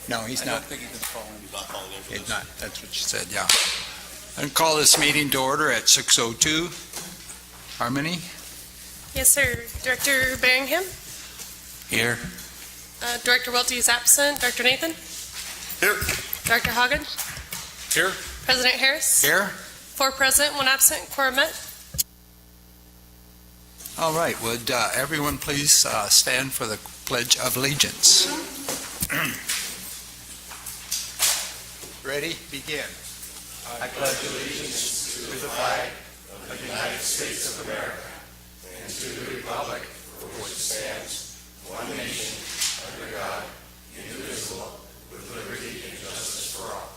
No, he's I not. don't think he can call in. He's not calling in for He's this. not. That's what you said, yeah. And call this meeting to order at 6:02. Harmony? Yes, sir. Director Bellingham? Here. Director Welty is absent. Director Nathan? Here. Director Hagen? Here. President Harris? Here? 4 present, 1 absent. Quorum met. All right, would everyone please stand for the Pledge of Allegiance? Ready? Begin. I pledge allegiance to the flag of the United States of America and to the republic for which it stands, one nation, under God, indivisible, with liberty and justice for all.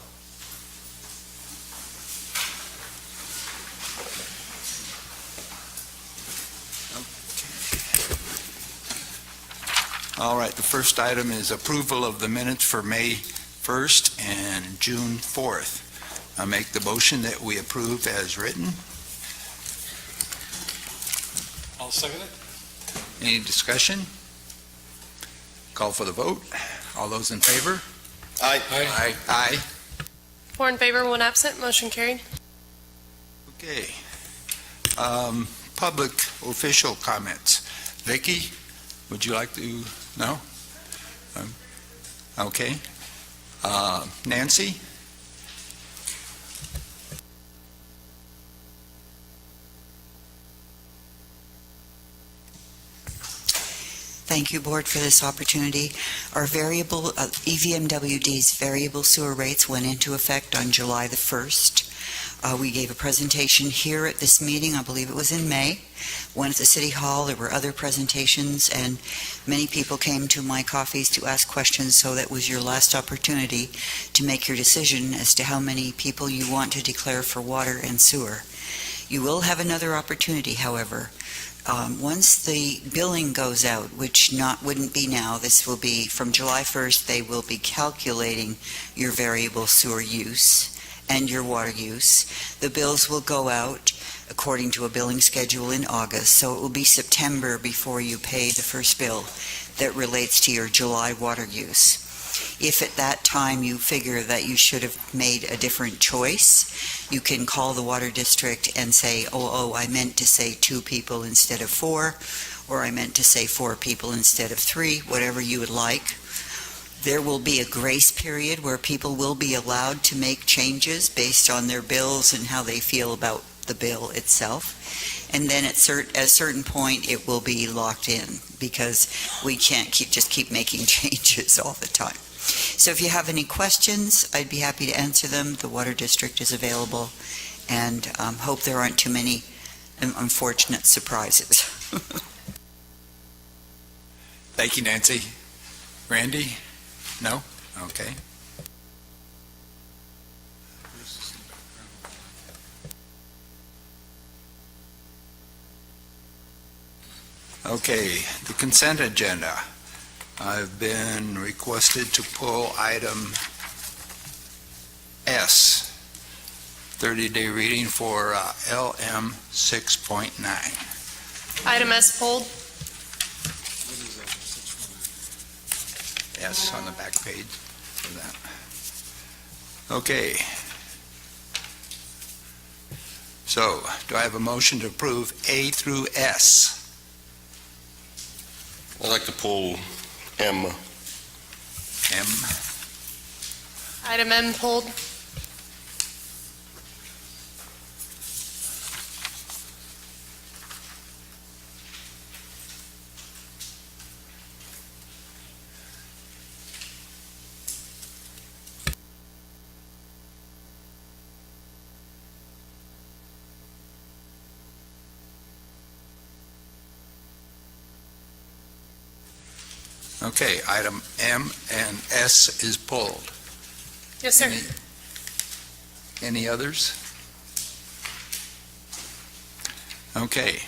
All right, the first item is approval of the minutes for May 1st and June 4th. I make the motion that we approve as written. I'll second it. Any discussion? Call for the vote. All those in favor? Aye. Aye. Aye. 4 in favor, 1 absent. Motion carried. Okay. Public official comments. Vicki, would you like to, no? Okay. Nancy? Thank you, Board, for this opportunity. Our variable, EVMWD's variable sewer rates went into effect on July the 1st. We gave a presentation here at this meeting, I believe it was in May. One at the City Hall, there were other presentations, and many people came to my coffees to ask questions, so that was your last opportunity to make your decision as to how many people you want to declare for water and sewer. You will have another opportunity, however. Once the billing goes out, which wouldn't be now, this will be from July 1st, they will be calculating your variable sewer use and your water use. The bills will go out according to a billing schedule in August, so it will be September before you pay the first bill that relates to your July water use. If at that time you figure that you should have made a different choice, you can call the water district and say, oh, I meant to say 2 people instead of 4, or I meant to say 4 people instead of 3, whatever you would like. There will be a grace period where people will be allowed to make changes based on their bills and how they feel about the bill itself. And then at a certain point, it will be locked in, because we can't just keep making changes all the time. So if you have any questions, I'd be happy to answer them. The Water District is available, and hope there aren't too many unfortunate surprises. Thank you, Nancy. Randy? No? Okay. Okay, the consent agenda. I've been requested to pull item S, 30-day reading for LM 6.9. Item S pulled. S on the back page for that. Okay. So, do I have a motion to approve A through S? I'd like to pull M. M. Item M pulled. Okay, item M and S is pulled. Yes, sir. Any others? Okay.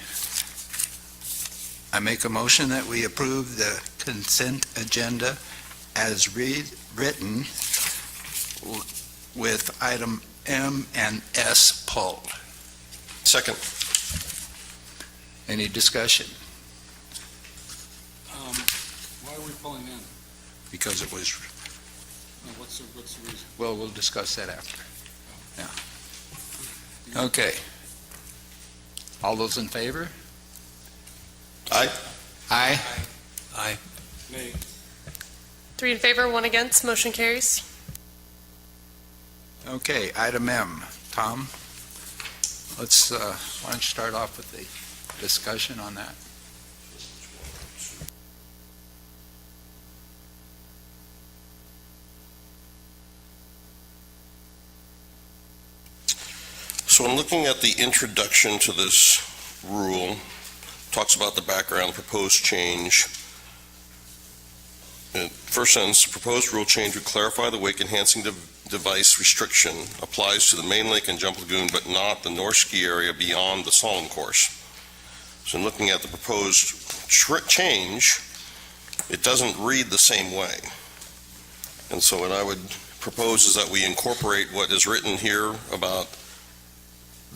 I make a motion that we approve the consent agenda as written with item M and S pulled. Second. Any discussion? Why are we pulling in? Because it was What's the reason? Well, we'll discuss that after. Yeah. Okay. All those in favor? Aye. Aye. Aye. Nay. 3 in favor, 1 against, motion carries. Okay, item M. Tom, let's, why don't you start off with the discussion on that? So in looking at the introduction to this rule, talks about the background, proposed change. First sentence, proposed rule change would clarify the wake enhancing device restriction applies to the main lake and jump lagoon, but not the North Ski area beyond the slalom course. So in looking at the proposed change, it doesn't read the same way. And so what I would propose is that we incorporate what is written here about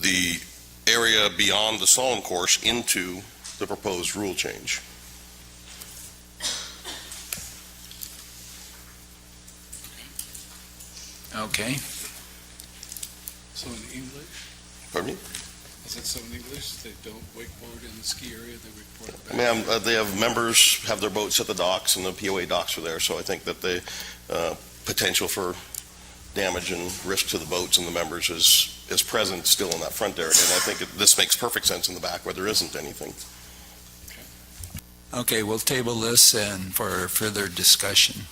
the area beyond the slalom course into the proposed rule change. Okay. So in English, Pardon me? is it so in English, they don't wakeboard in the ski area, they report back? Ma'am, they have members have their boats at the docks, and the POA docks are there, so I think that the potential for damage and risk to the boats and the members is present still in that front area, and I think this makes perfect sense in the back where there isn't anything. Okay, we'll table this and for further discussion.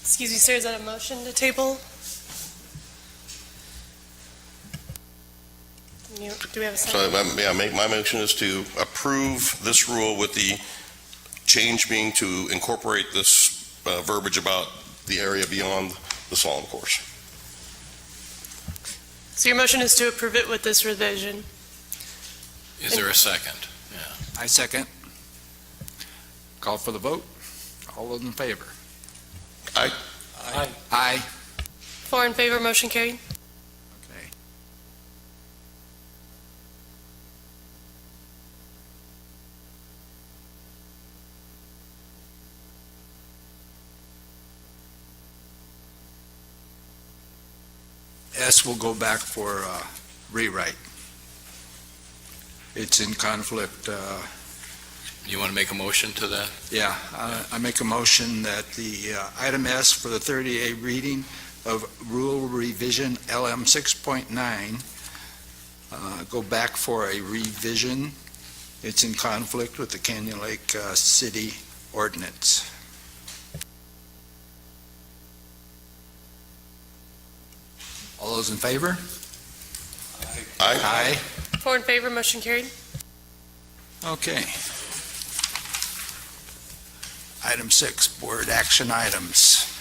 Excuse me, sir, is that a motion to table? Do we have a So, second? my motion is to approve this rule with the change being to incorporate this verbiage about the area beyond the slalom course. So your motion is to approve it with this revision? Is there a second? I second. Call for the vote. All those in favor? Aye. Aye. Aye. 4 in favor, motion carried. Okay. S will go back for rewrite. It's in conflict. You want to make a motion to that? Yeah, I make a motion that the item S for the 30-day reading of Rule Revision LM 6.9 go back for a revision. It's in conflict with the Canyon Lake City ordinance. All those in favor? Aye. Aye. 4 in favor, motion carried. Okay. Item 6, board action items.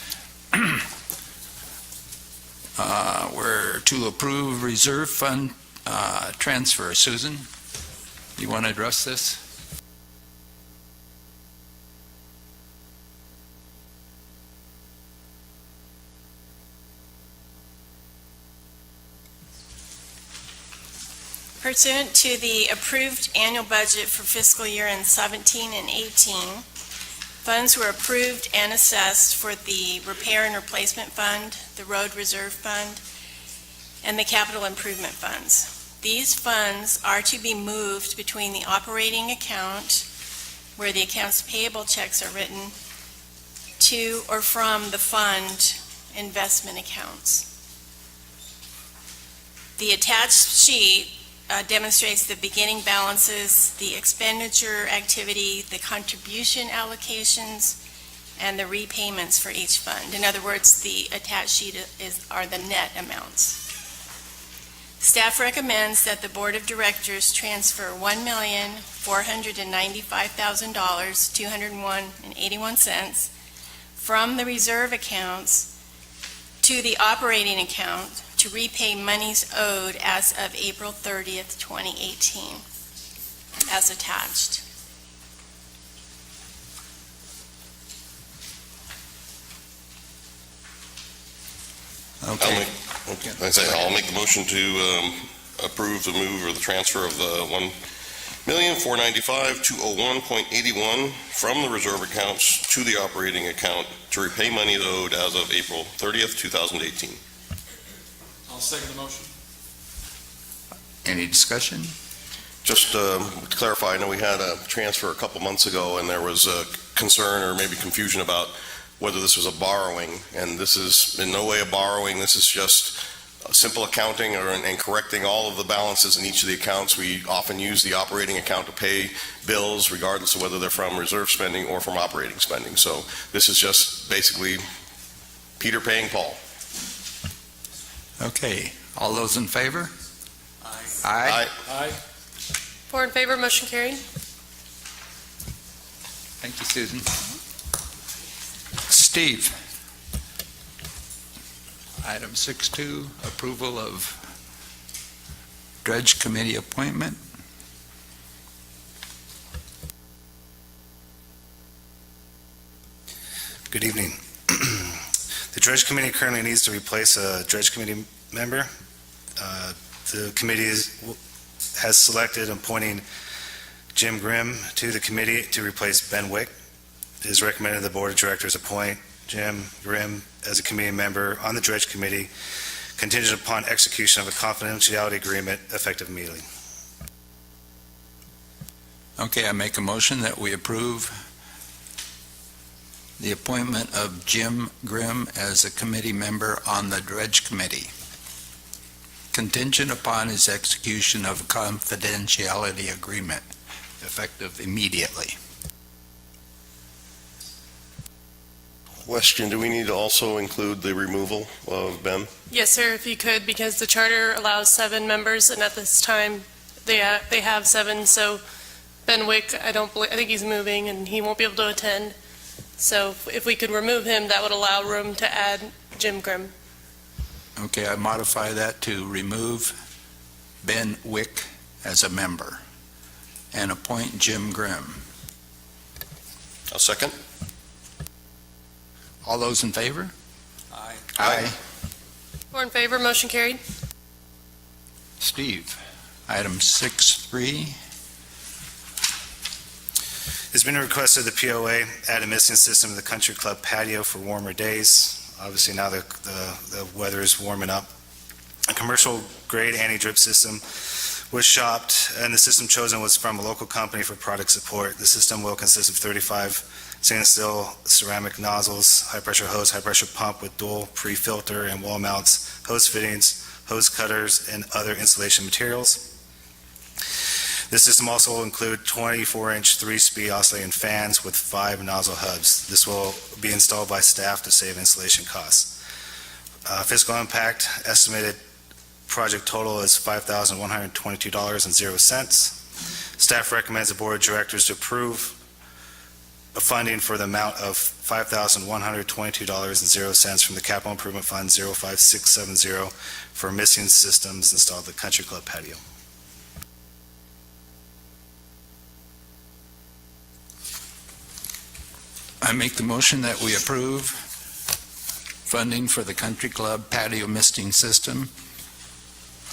We're to approve reserve fund transfer. Susan, you want to address this? Pursuant to the approved annual budget for fiscal year in 17 and 18, funds were approved and assessed for the Repair and Replacement Fund, the Road Reserve Fund, and the Capital Improvement Funds. These funds are to be moved between the operating account, where the accounts payable checks are written, to or from the fund investment accounts. The attached sheet demonstrates the beginning balances, the expenditure activity, the contribution allocations, and the repayments for each fund. In other words, the attached sheet are the net amounts. Staff recommends that the Board of Directors transfer $1,495,000, $201.81 from the reserve accounts to the operating account to repay monies owed as of April 30th, 2018, as attached. Okay. I'll make the motion to approve the move or the transfer of the $1,495,201.81 from the reserve accounts to the operating account to repay money owed as of April 30th, 2018. I'll second the motion. Any discussion? Just to clarify, I know we had a transfer a couple months ago, and there was a concern or maybe confusion about whether this was a borrowing, and this is in no way a borrowing. This is just simple accounting and correcting all of the balances in each of the accounts. We often use the operating account to pay bills, regardless of whether they're from reserve spending or from operating spending. So this is just basically Peter paying Paul. Okay, all those in favor? Aye. Aye. 4 in favor, motion carried. Thank you, Susan. Steve. Item 6.2, approval of Dredge Committee appointment. Good evening. The Dredge Committee currently needs to replace a Dredge Committee member. The committee has selected appointing Jim Grimm to the committee to replace Ben Wick. It is recommended the Board of Directors appoint Jim Grimm as a committee member on the Dredge Committee, contingent upon execution of a confidentiality agreement effective immediately. Okay, I make a motion that we approve the appointment of Jim Grimm as a committee member on the Dredge Committee, contingent upon his execution of a confidentiality agreement, effective immediately. Question, do we need to also include the removal of Ben? Yes, sir, if you could, because the charter allows 7 members, and at this time, they have 7, so Ben Wick, I think he's moving, and he won't be able to attend. So if we could remove him, that would allow room to add Jim Grimm. Okay, I modify that to remove Ben Wick as a member and appoint Jim Grimm. A second? All those in favor? Aye. Aye. 4 in favor, motion carried. Steve, item 6.3. It's been requested the POA add a misting system to the country club patio for warmer days. Obviously now the weather is warming up. A commercial grade anti-drip system was shopped, and the system chosen was from a local company for product support. The system will consist of 35 stainless steel ceramic nozzles, high pressure hose, high pressure pump with dual pre-filter and wall mounts, hose fittings, hose cutters, and other installation materials. This system also will include 24-inch 3-speed oscillating fans with 5 nozzle hubs. This will be installed by staff to save installation costs. Fiscal impact, estimated project total is $5,122.00. Staff recommends the Board of Directors to approve a funding for the amount of $5,122.00 from the Capital Improvement Fund 05670 for missing systems installed at the Country Club patio. I make the motion that we approve funding for the Country Club patio misting system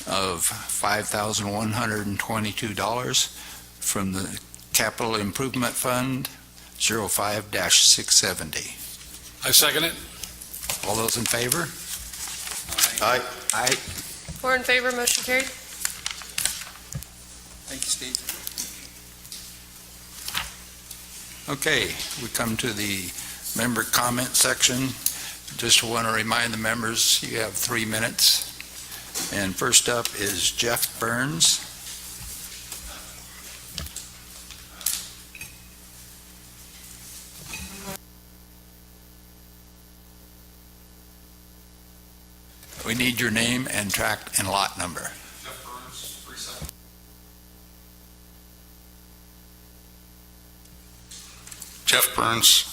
of $5,122 from the Capital Improvement Fund 05-670. I second it. All those in favor? Aye. Aye. 4 in favor, motion carried. Thank you, Steve. Okay, we come to the member comment section. Just want to remind the members, you have 3 minutes. And first up is Jeff Burns. We need your name and tract and lot number. Jeff Burns,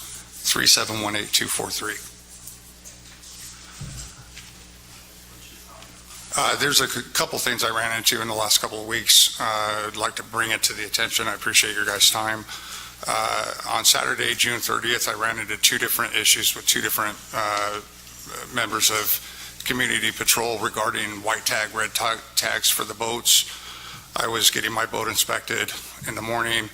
3718243. There's a couple things I ran into in the last couple of weeks. I'd like to bring it to the attention. I appreciate your guys' time. On Saturday, June 30th, I ran into 2 different issues with 2 different members of Community Patrol regarding white tag, red tags for the boats. I was getting my boat inspected in the morning,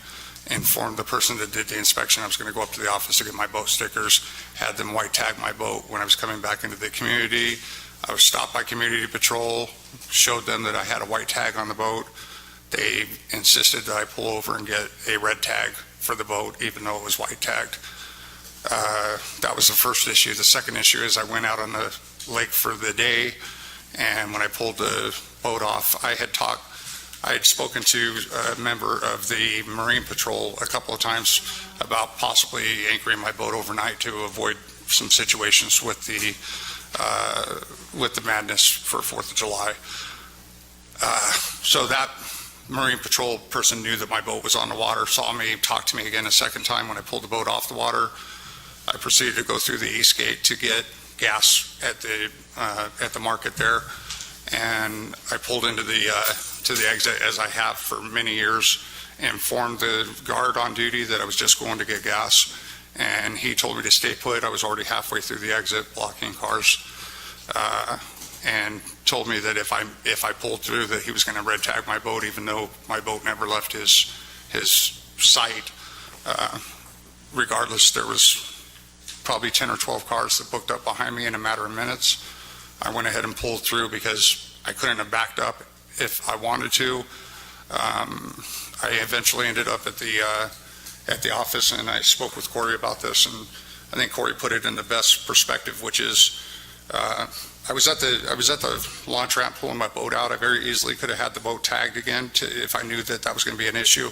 informed the person that did the inspection I was going to go up to the office to get my boat stickers, had them white tag my boat when I was coming back into the community. I was stopped by Community Patrol, showed them that I had a white tag on the boat. They insisted that I pull over and get a red tag for the boat, even though it was white tagged. That was the first issue. The second issue is I went out on the lake for the day, and when I pulled the boat off, I had spoken to a member of the Marine Patrol a couple of times about possibly anchoring my boat overnight to avoid some situations with the madness for 4th of July. So that Marine Patrol person knew that my boat was on the water, saw me, talked to me again a second time when I pulled the boat off the water. I proceeded to go through the east gate to get gas at the market there, and I pulled into to the exit, as I have for many years, informed the guard on duty that I was just going to get gas, and he told me to stay put. I was already halfway through the exit, blocking cars, and told me that if I pulled through, that he was going to red tag my boat, even though my boat never left his site. Regardless, there was probably 10 or 12 cars that booked up behind me in a matter of minutes. I went ahead and pulled through because I couldn't have backed up if I wanted to. I eventually ended up at the office, and I spoke with Corey about this, and I think Corey put it in the best perspective, which is I was at the launch ramp pulling my boat out. I very easily could have had the boat tagged again if I knew that was going to be an issue.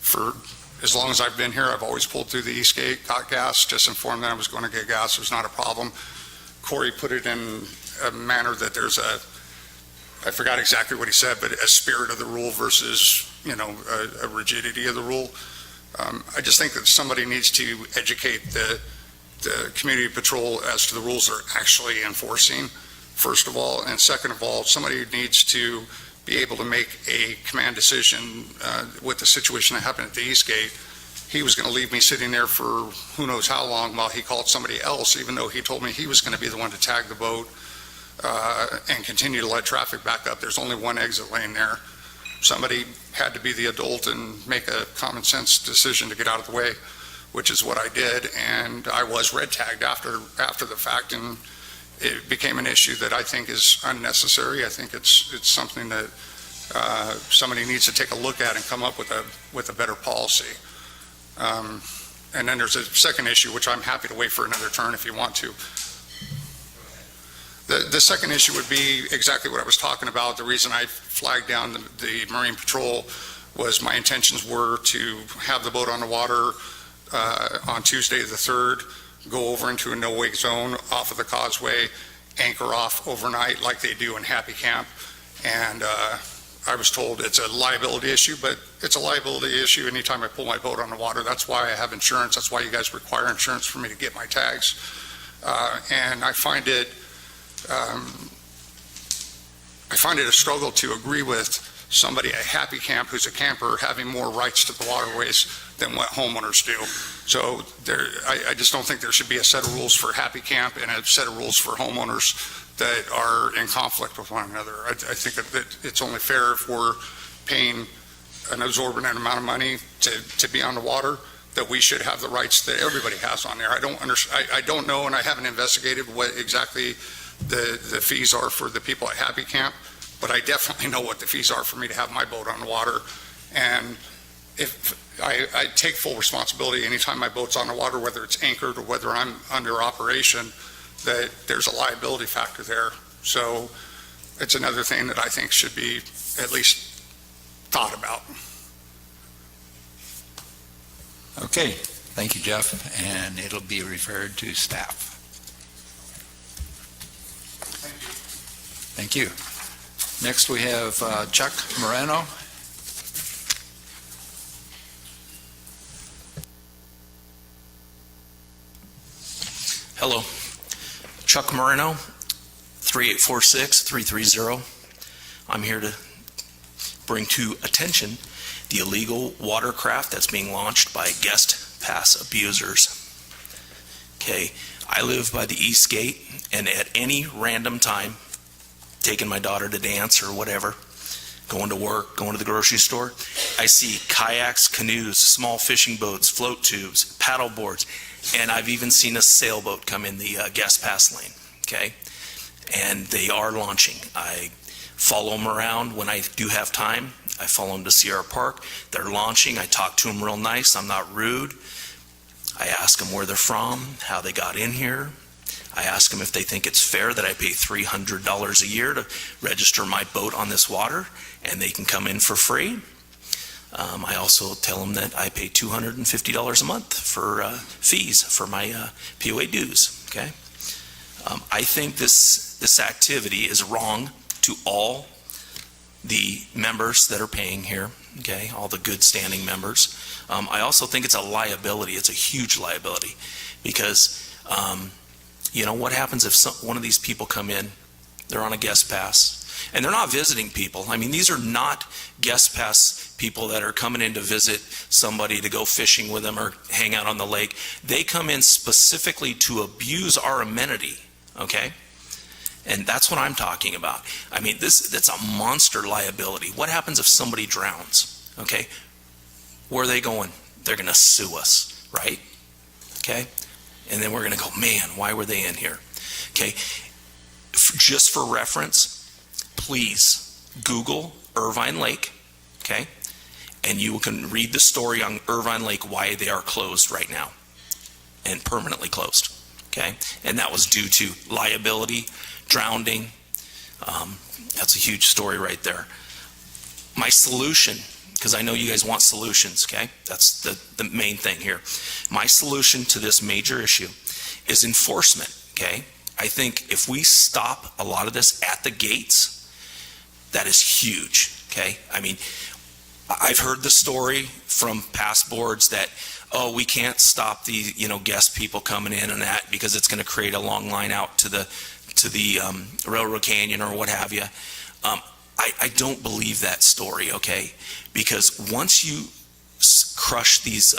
For as long as I've been here, I've always pulled through the east gate, got gas, just informed that I was going to get gas. It was not a problem. Corey put it in a manner that there's I forgot exactly what he said, but a spirit of the rule versus, a rigidity of the rule. I just think that somebody needs to educate the Community Patrol as to the rules they're actually enforcing, first of all, and second of all, somebody needs to be able to make a command decision with the situation that happened at the East Gate. He was going to leave me sitting there for who knows how long while he called somebody else, even though he told me he was going to be the one to tag the boat and continue to let traffic back up. There's only one exit lane there. Somebody had to be the adult and make a common sense decision to get out of the way, which is what I did, and I was red tagged after the fact, and it became an issue that I think is unnecessary. I think it's something that somebody needs to take a look at and come up with a better policy. And then there's a second issue, which I'm happy to wait for another turn if you want to. The second issue would be exactly what I was talking about. The reason I flagged down the Marine Patrol was my intentions were to have the boat on the water on Tuesday the 3rd, go over into a no-wake zone off of the causeway, anchor off overnight like they do in Happy Camp. And I was told it's a liability issue, but it's a liability issue anytime I pull my boat on the water. That's why I have insurance. That's why you guys require insurance for me to get my tags. And I find it a struggle to agree with somebody at Happy Camp who's a camper having more rights to the waterways than what homeowners do. So I just don't think there should be a set of rules for Happy Camp and a set of rules for homeowners that are in conflict with one another. I think that it's only fair if we're paying an exorbitant amount of money to be on the water, that we should have the rights that everybody has on there. I don't know, and I haven't investigated what exactly the fees are for the people at Happy Camp, but I definitely know what the fees are for me to have my boat on the water. And if I take full responsibility anytime my boat's on the water, whether it's anchored or whether I'm under operation, that there's a liability factor there. So it's another thing that I think should be at least thought about. Okay, thank you, Jeff, and it'll be referred to staff. Thank you. Next, we have Chuck Moreno. Hello, Chuck Moreno, 3846-330. I'm here to bring to attention the illegal watercraft that's being launched by guest pass abusers. Okay, I live by the East Gate, and at any random time, taking my daughter to dance or whatever, going to work, going to the grocery store. I see kayaks, canoes, small fishing boats, float tubes, paddle boards, and I've even seen a sailboat come in the guest pass lane, okay? And they are launching. I follow them around when I do have time. I follow them to Sierra Park. They're launching. I talk to them real nice. I'm not rude. I ask them where they're from, how they got in here. I ask them if they think it's fair that I pay $300 a year to register my boat on this water and they can come in for free. I also tell them that I pay $250 a month for fees for my POA dues, okay? I think this activity is wrong to all the members that are paying here, okay, all the good standing members. I also think it's a liability. It's a huge liability because, you know, what happens if one of these people come in, they're on a guest pass, and they're not visiting people. I mean, these are not guest pass people that are coming in to visit somebody to go fishing with them or hang out on the lake. They come in specifically to abuse our amenity, okay? And that's what I'm talking about. I mean, that's a monster liability. What happens if somebody drowns, okay? Where are they going? They're going to sue us, right? Okay? And then we're going to go, man, why were they in here? Okay? Just for reference, please Google Irvine Lake, okay? And you can read the story on Irvine Lake, why they are closed right now and permanently closed, okay? And that was due to liability, drowning. That's a huge story right there. My solution, because I know you guys want solutions, okay? That's the main thing here. My solution to this major issue is enforcement, okay? I think if we stop a lot of this at the gates, that is huge, okay? I mean, I've heard the story from past boards that, oh, we can't stop the, you know, guest people coming in and that because it's going to create a long line out to the Railroad Canyon or what have you. I don't believe that story, okay? Because once you crush these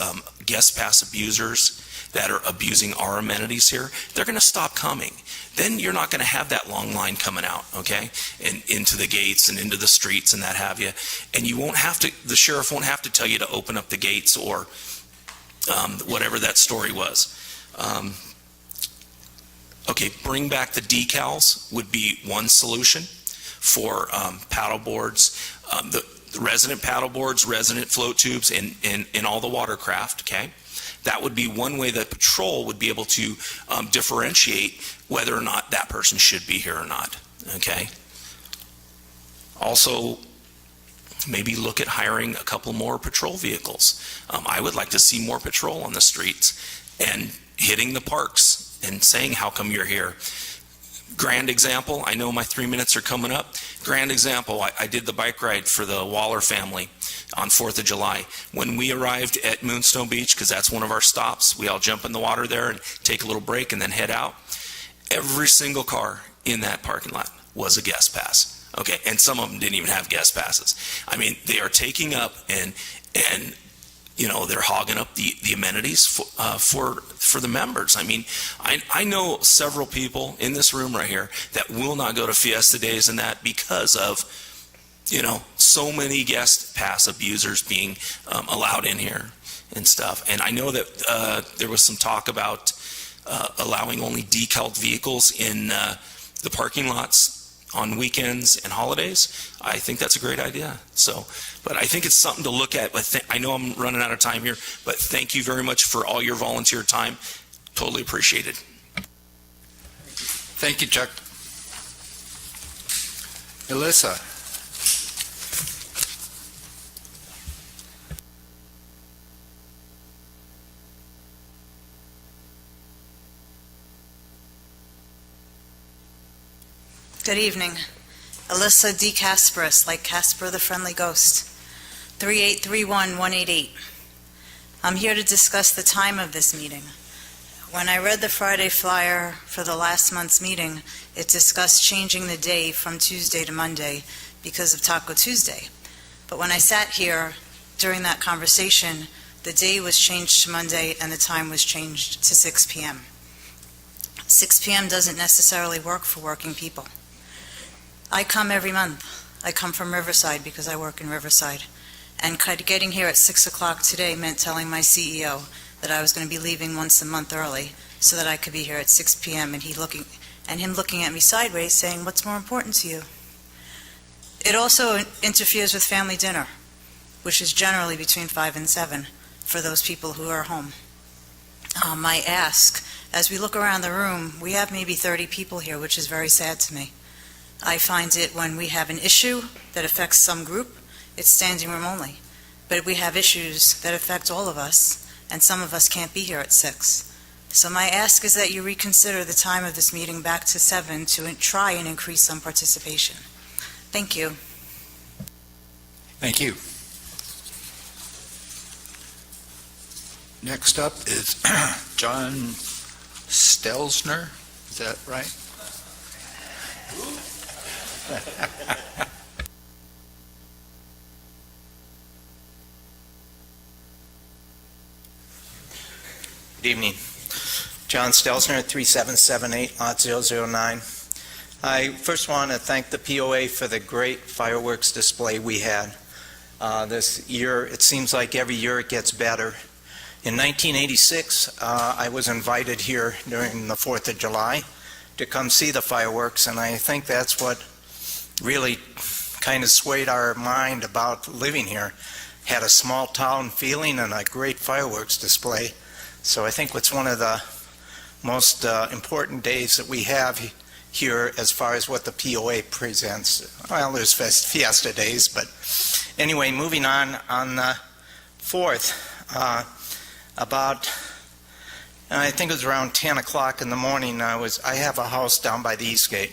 guest pass abusers that are abusing our amenities here, they're going to stop coming. Then you're not going to have that long line coming out, okay? And into the gates and into the streets and that have you. And you won't have to, the sheriff won't have to tell you to open up the gates or whatever that story was. Okay, bring back the decals would be one solution for paddle boards, the resident paddle boards, resident float tubes, and all the watercraft, okay? That would be one way that patrol would be able to differentiate whether or not that person should be here or not, okay? Also, maybe look at hiring a couple more patrol vehicles. I would like to see more patrol on the streets and hitting the parks and saying, how come you're here? Grand example, I know my 3 minutes are coming up. Grand example, I did the bike ride for the Waller family on 4th of July. When we arrived at Moonstone Beach, because that's one of our stops, we all jump in the water there and take a little break and then head out. Every single car in that parking lot was a guest pass. Okay, and some of them didn't even have guest passes. I mean, they are taking up and you know, they're hogging up the amenities for the members. I mean, I know several people in this room right here that will not go to Fiesta Days and that because of, you know, so many guest pass abusers being allowed in here and stuff. And I know that there was some talk about allowing only decaled vehicles in the parking lots on weekends and holidays. I think that's a great idea. So, but I think it's something to look at. But I know I'm running out of time here, but thank you very much for all your volunteer time. Totally appreciate it. Thank you, Chuck. Alyssa. Good evening. Alyssa D. Kasparis, like Casper the Friendly Ghost, 3831188. I'm here to discuss the time of this meeting. When I read the Friday flyer for the last month's meeting, it discussed changing the day from Tuesday to Monday because of Taco Tuesday. But when I sat here during that conversation, the day was changed to Monday and the time was changed to 6 p.m. 6 p.m. doesn't necessarily work for working people. I come every month. I come from Riverside because I work in Riverside. And getting here at 6 o'clock today meant telling my CEO that I was going to be leaving once a month early so that I could be here at 6 p.m. and him looking at me sideways saying, "What's more important to you?" It also interferes with family dinner, which is generally between 5 and 7 for those people who are home. I ask, as we look around the room, we have maybe 30 people here, which is very sad to me. I find it when we have an issue that affects some group, it's standing room only. But we have issues that affect all of us, and some of us can't be here at 6. So my ask is that you reconsider the time of this meeting back to 7 to try and increase some participation. Thank you. Thank you. Next up is John Stelzner. Is that right? Good evening. John Stelzner, 3778-009. I first want to thank the POA for the great fireworks display we had. This year, it seems like every year it gets better. In 1986, I was invited here during the 4th of July to come see the fireworks, and I think that's what really kind of swayed our mind about living here. Had a small town feeling and a great fireworks display. So I think it's one of the most important days that we have here as far as what the POA presents. Well, there's fiesta days, but anyway, moving on the 4th, I think it was around 10 o'clock in the morning, I have a house down by the East Gate,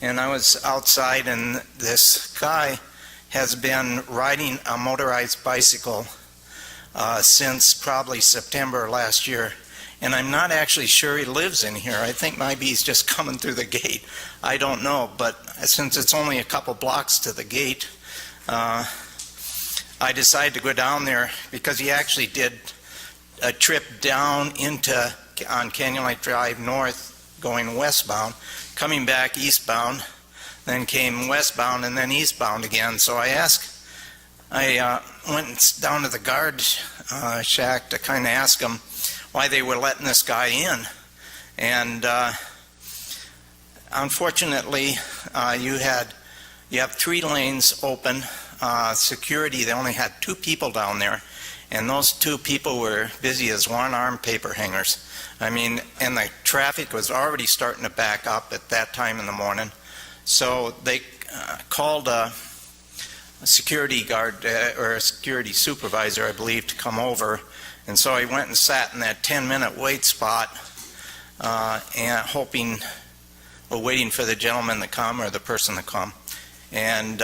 and I was outside, and this guy has been riding a motorized bicycle since probably September last year, and I'm not actually sure he lives in here. I think maybe he's just coming through the gate. I don't know, but since it's only a couple blocks to the gate, I decided to go down there because he actually did a trip down on Canyon Lake Drive north going westbound, coming back eastbound, then came westbound and then eastbound again. So I went down to the guard shack to kind of ask them why they were letting this guy in. And unfortunately, you have 3 lanes open. Security, they only had 2 people down there, and those 2 people were busy as one-armed paper hangers. I mean, and the traffic was already starting to back up at that time in the morning. So they called a security guard or a security supervisor, I believe, to come over. And so I went and sat in that 10-minute wait spot, and waiting for the gentleman to come or the person to come. And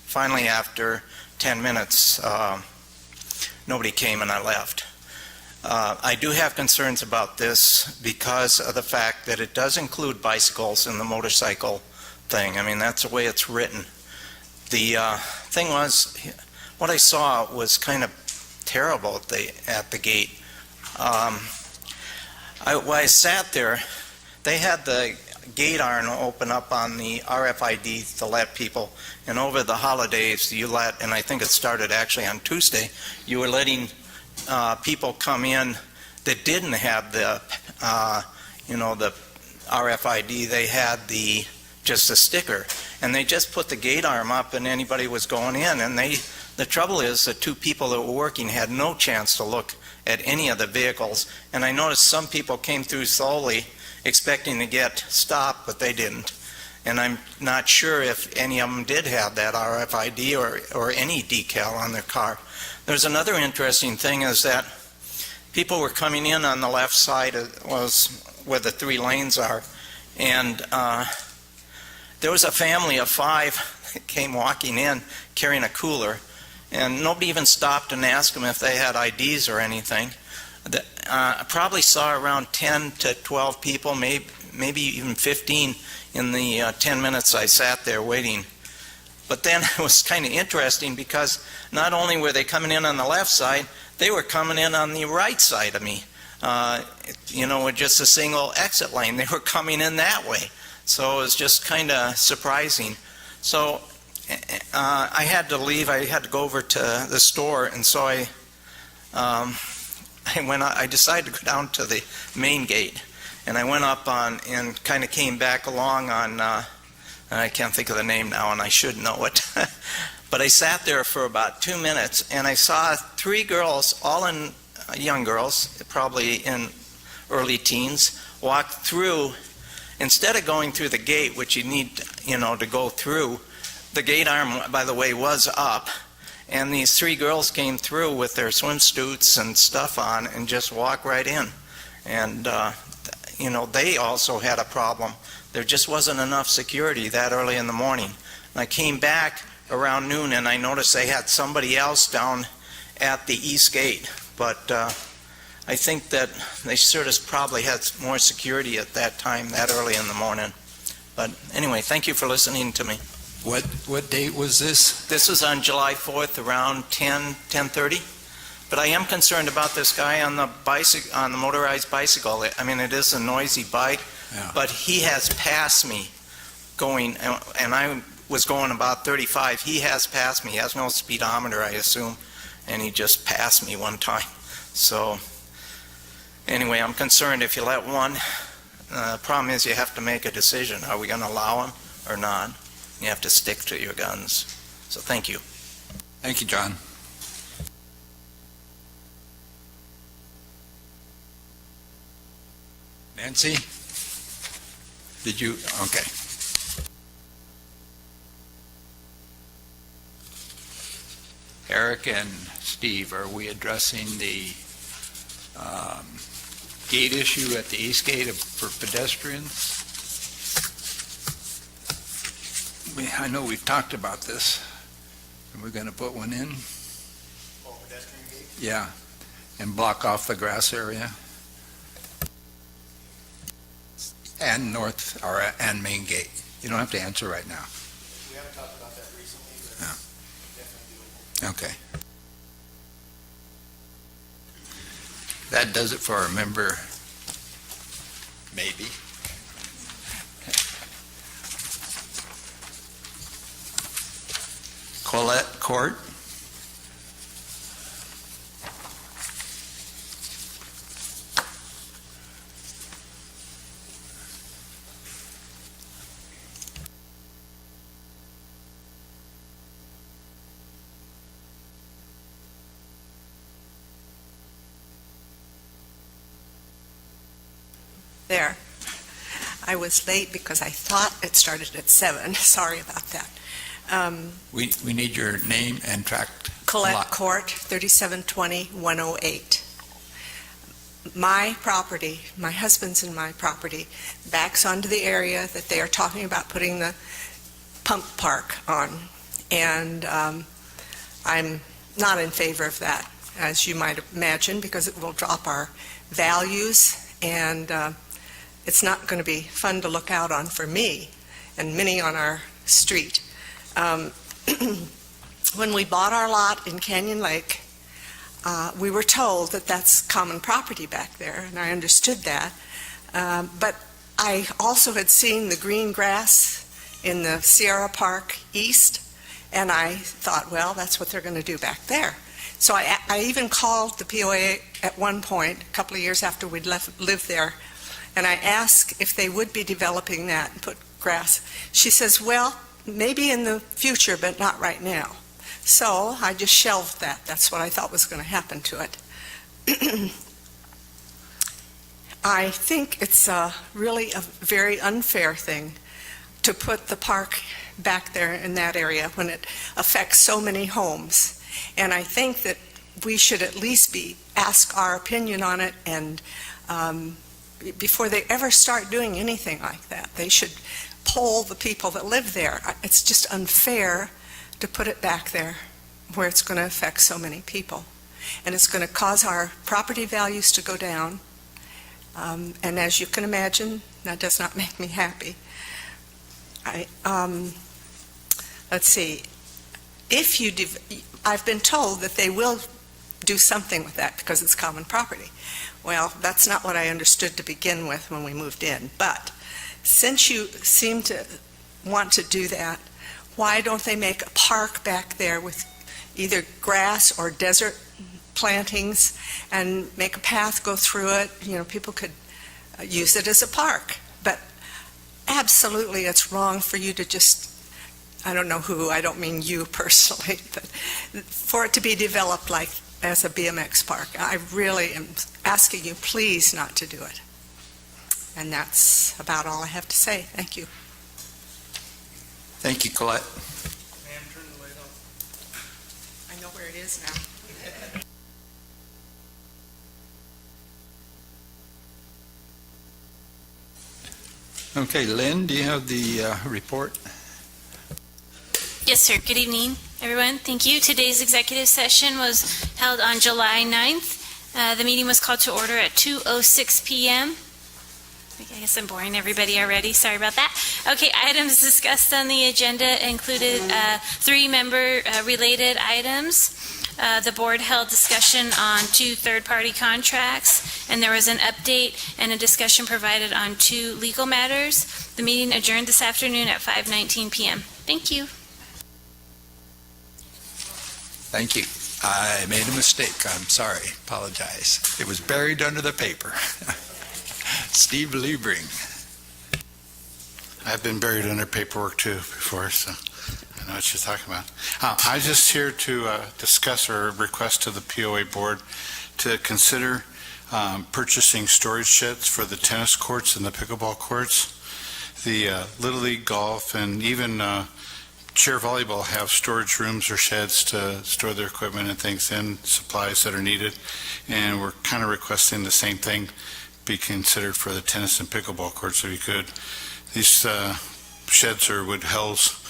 finally, after 10 minutes, nobody came and I left. I do have concerns about this because of the fact that it does include bicycles in the motorcycle thing. I mean, that's the way it's written. The thing was, what I saw was kind of terrible at the gate. While I sat there, they had the gate iron open up on the RFID to let people, and over the holidays and I think it started actually on Tuesday, you were letting people come in that didn't have the the RFID. They had just a sticker, and they just put the gate arm up and anybody was going in. And the trouble is the 2 people that were working had no chance to look at any of the vehicles, and I noticed some people came through slowly expecting to get stopped, but they didn't. And I'm not sure if any of them did have that RFID or any decal on their car. There's another interesting thing is that people were coming in on the left side was where the 3 lanes are, and there was a family of 5 that came walking in carrying a cooler, and nobody even stopped and asked them if they had IDs or anything. I probably saw around 10 to 12 people, maybe even 15 in the 10 minutes I sat there waiting. But then it was kind of interesting because not only were they coming in on the left side, they were coming in on the right side of me. With just a single exit lane. They were coming in that way. So it was just kind of surprising. So I had to leave. I had to go over to the store, and so I decided to go down to the main gate, and I went up on and kind of came back along on. I can't think of the name now, and I should know it. But I sat there for about 2 minutes, and I saw 3 girls, all in young girls, probably in early teens, walk through. Instead of going through the gate, which you need, to go through, the gate arm, by the way, was up, and these 3 girls came through with their swimsuits and stuff on and just walked right in. And, they also had a problem. There just wasn't enough security that early in the morning. And I came back around noon, and I noticed they had somebody else down at the east gate. But I think that they sort of probably had more security at that time, that early in the morning. But anyway, thank you for listening to me. What date was this? This was on July 4th, around 10:30. But I am concerned about this guy on the motorized bicycle. I mean, it is a noisy bike, Yeah. but he has passed me going, and I was going about 35. He has passed me. He has no speedometer, I assume, and he just passed me one time. So anyway, I'm concerned if you let one. The problem is you have to make a decision. Are we going to allow him or not? You have to stick to your guns. So thank you. Thank you, John. Nancy? Did you? Okay. Eric and Steve, are we addressing the gate issue at the east gate for pedestrians? I know we've talked about this. Are we going to put one in? Pedestrian gate? Yeah, and block off the grass area? And and main gate. You don't have to answer right now. We haven't talked about that recently, but Yeah. definitely doable. Okay. That does it for our member, maybe. Colette Court. There. I was late because I thought it started at 7. Sorry about that. We need your name and tract. Colette Court, 3720-108. My property, my husband's and my property, backs onto the area that they are talking about putting the pump park on. And I'm not in favor of that, as you might imagine, because it will drop our values, and it's not going to be fun to look out on for me and many on our street. When we bought our lot in Canyon Lake, we were told that that's common property back there, and I understood that. But I also had seen the green grass in the Sierra Park East, and I thought, well, that's what they're going to do back there. So I even called the POA at one point, a couple of years after we'd lived there, and I asked if they would be developing that and put grass. She says, well, maybe in the future, but not right now. So I just shelved that. That's what I thought was going to happen to it. I think it's really a very unfair thing to put the park back there in that area when it affects so many homes. And I think that we should at least ask our opinion on it, and before they ever start doing anything like that, they should poll the people that live there. It's just unfair to put it back there where it's going to affect so many people. And it's going to cause our property values to go down. And as you can imagine, that does not make me happy. Let's see. I've been told that they will do something with that because it's common property. Well, that's not what I understood to begin with when we moved in. But since you seem to want to do that, why don't they make a park back there with either grass or desert plantings and make a path go through it? People could use it as a park. But absolutely, it's wrong for you to just, I don't know who, I don't mean you personally, but for it to be developed like as a BMX park. I really am asking you please not to do it. And that's about all I have to say. Thank you. Thank you, Colette. Ma'am, turn the light off. I know where it is now. Okay, Lynn, do you have the report? Yes, sir. Good evening, everyone. Thank you. Today's executive session was held on July 9th. The meeting was called to order at 2:06 p.m. I guess I'm boring everybody already. Sorry about that. Okay, items discussed on the agenda included 3 member-related items. The board held discussion on 2 third-party contracts, and there was an update and a discussion provided on 2 legal matters. The meeting adjourned this afternoon at 5:19 p.m. Thank you. Thank you. I made a mistake. I'm sorry. Apologize. It was buried under the paper. Steve Liebring. I've been buried under paperwork too before, so I know what you're talking about. I'm just here to discuss or request to the POA board to consider purchasing storage sheds for the tennis courts and the pickleball courts. The Little League golf and even chair volleyball have storage rooms or sheds to store their equipment and things in, supplies that are needed. And we're kind of requesting the same thing be considered for the tennis and pickleball courts if you could. These sheds would house,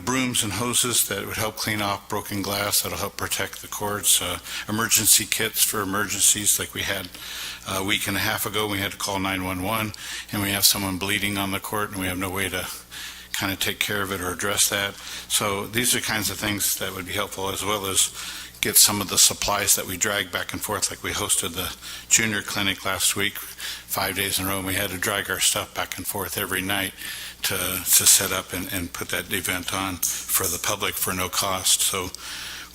brooms and hoses that would help clean off broken glass, that'll help protect the courts, emergency kits for emergencies like we had a week and a half ago. We had to call 911 and we have someone bleeding on the court and we have no way to kind of take care of it or address that. So these are kinds of things that would be helpful, as well as get some of the supplies that we drag back and forth, like we hosted the junior clinic last week, 5 days in a row, and we had to drag our stuff back and forth every night to set up and put that event on for the public for no cost. So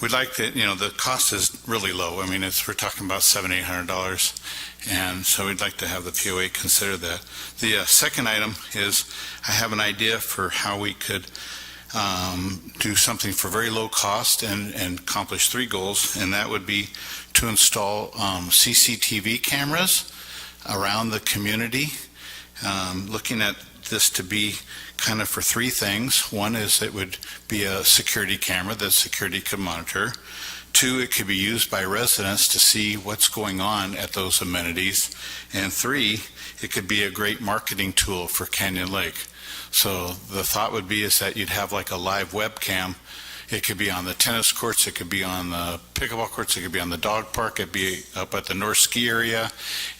we'd like to, the cost is really low. I mean, we're talking about $700-800, and so we'd like to have the POA consider that. The second item is I have an idea for how we could do something for very low cost and accomplish 3 goals, and that would be to install CCTV cameras around the community. Looking at this to be kind of for 3 things. One is it would be a security camera that security could monitor. 2, it could be used by residents to see what's going on at those amenities. And 3, it could be a great marketing tool for Canyon Lake. So the thought would be is that you'd have like a live webcam. It could be on the tennis courts, it could be on the pickleball courts, it could be on the dog park, it'd be up at the North Ski area,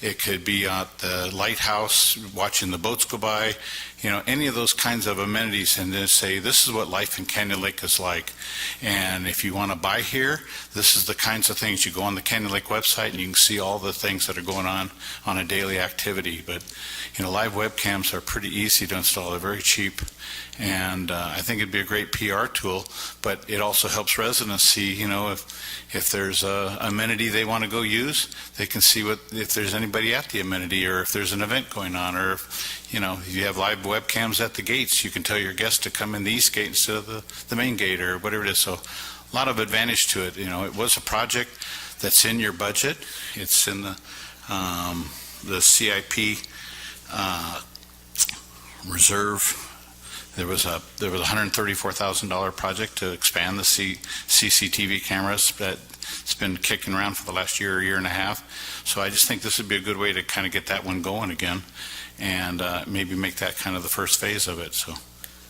it could be at the lighthouse watching the boats go by, any of those kinds of amenities, and then say this is what life in Canyon Lake is like. And if you want to buy here, this is the kinds of things. You go on the Canyon Lake website and you can see all the things that are going on a daily activity. But live webcams are pretty easy to install. They're very cheap, and I think it'd be a great PR tool. But it also helps residents see, if there's a amenity they want to go use, they can see if there's anybody at the amenity, or if there's an event going on, or if you have live webcams at the gates, you can tell your guests to come in the east gate instead of the main gate, or whatever it is. So a lot of advantage to it. It was a project that's in your budget. It's in the CIP reserve. There was a $134,000 project to expand the CCTV cameras that's been kicking around for the last year and a half. So I just think this would be a good way to kind of get that one going again, and maybe make that kind of the first phase of it. So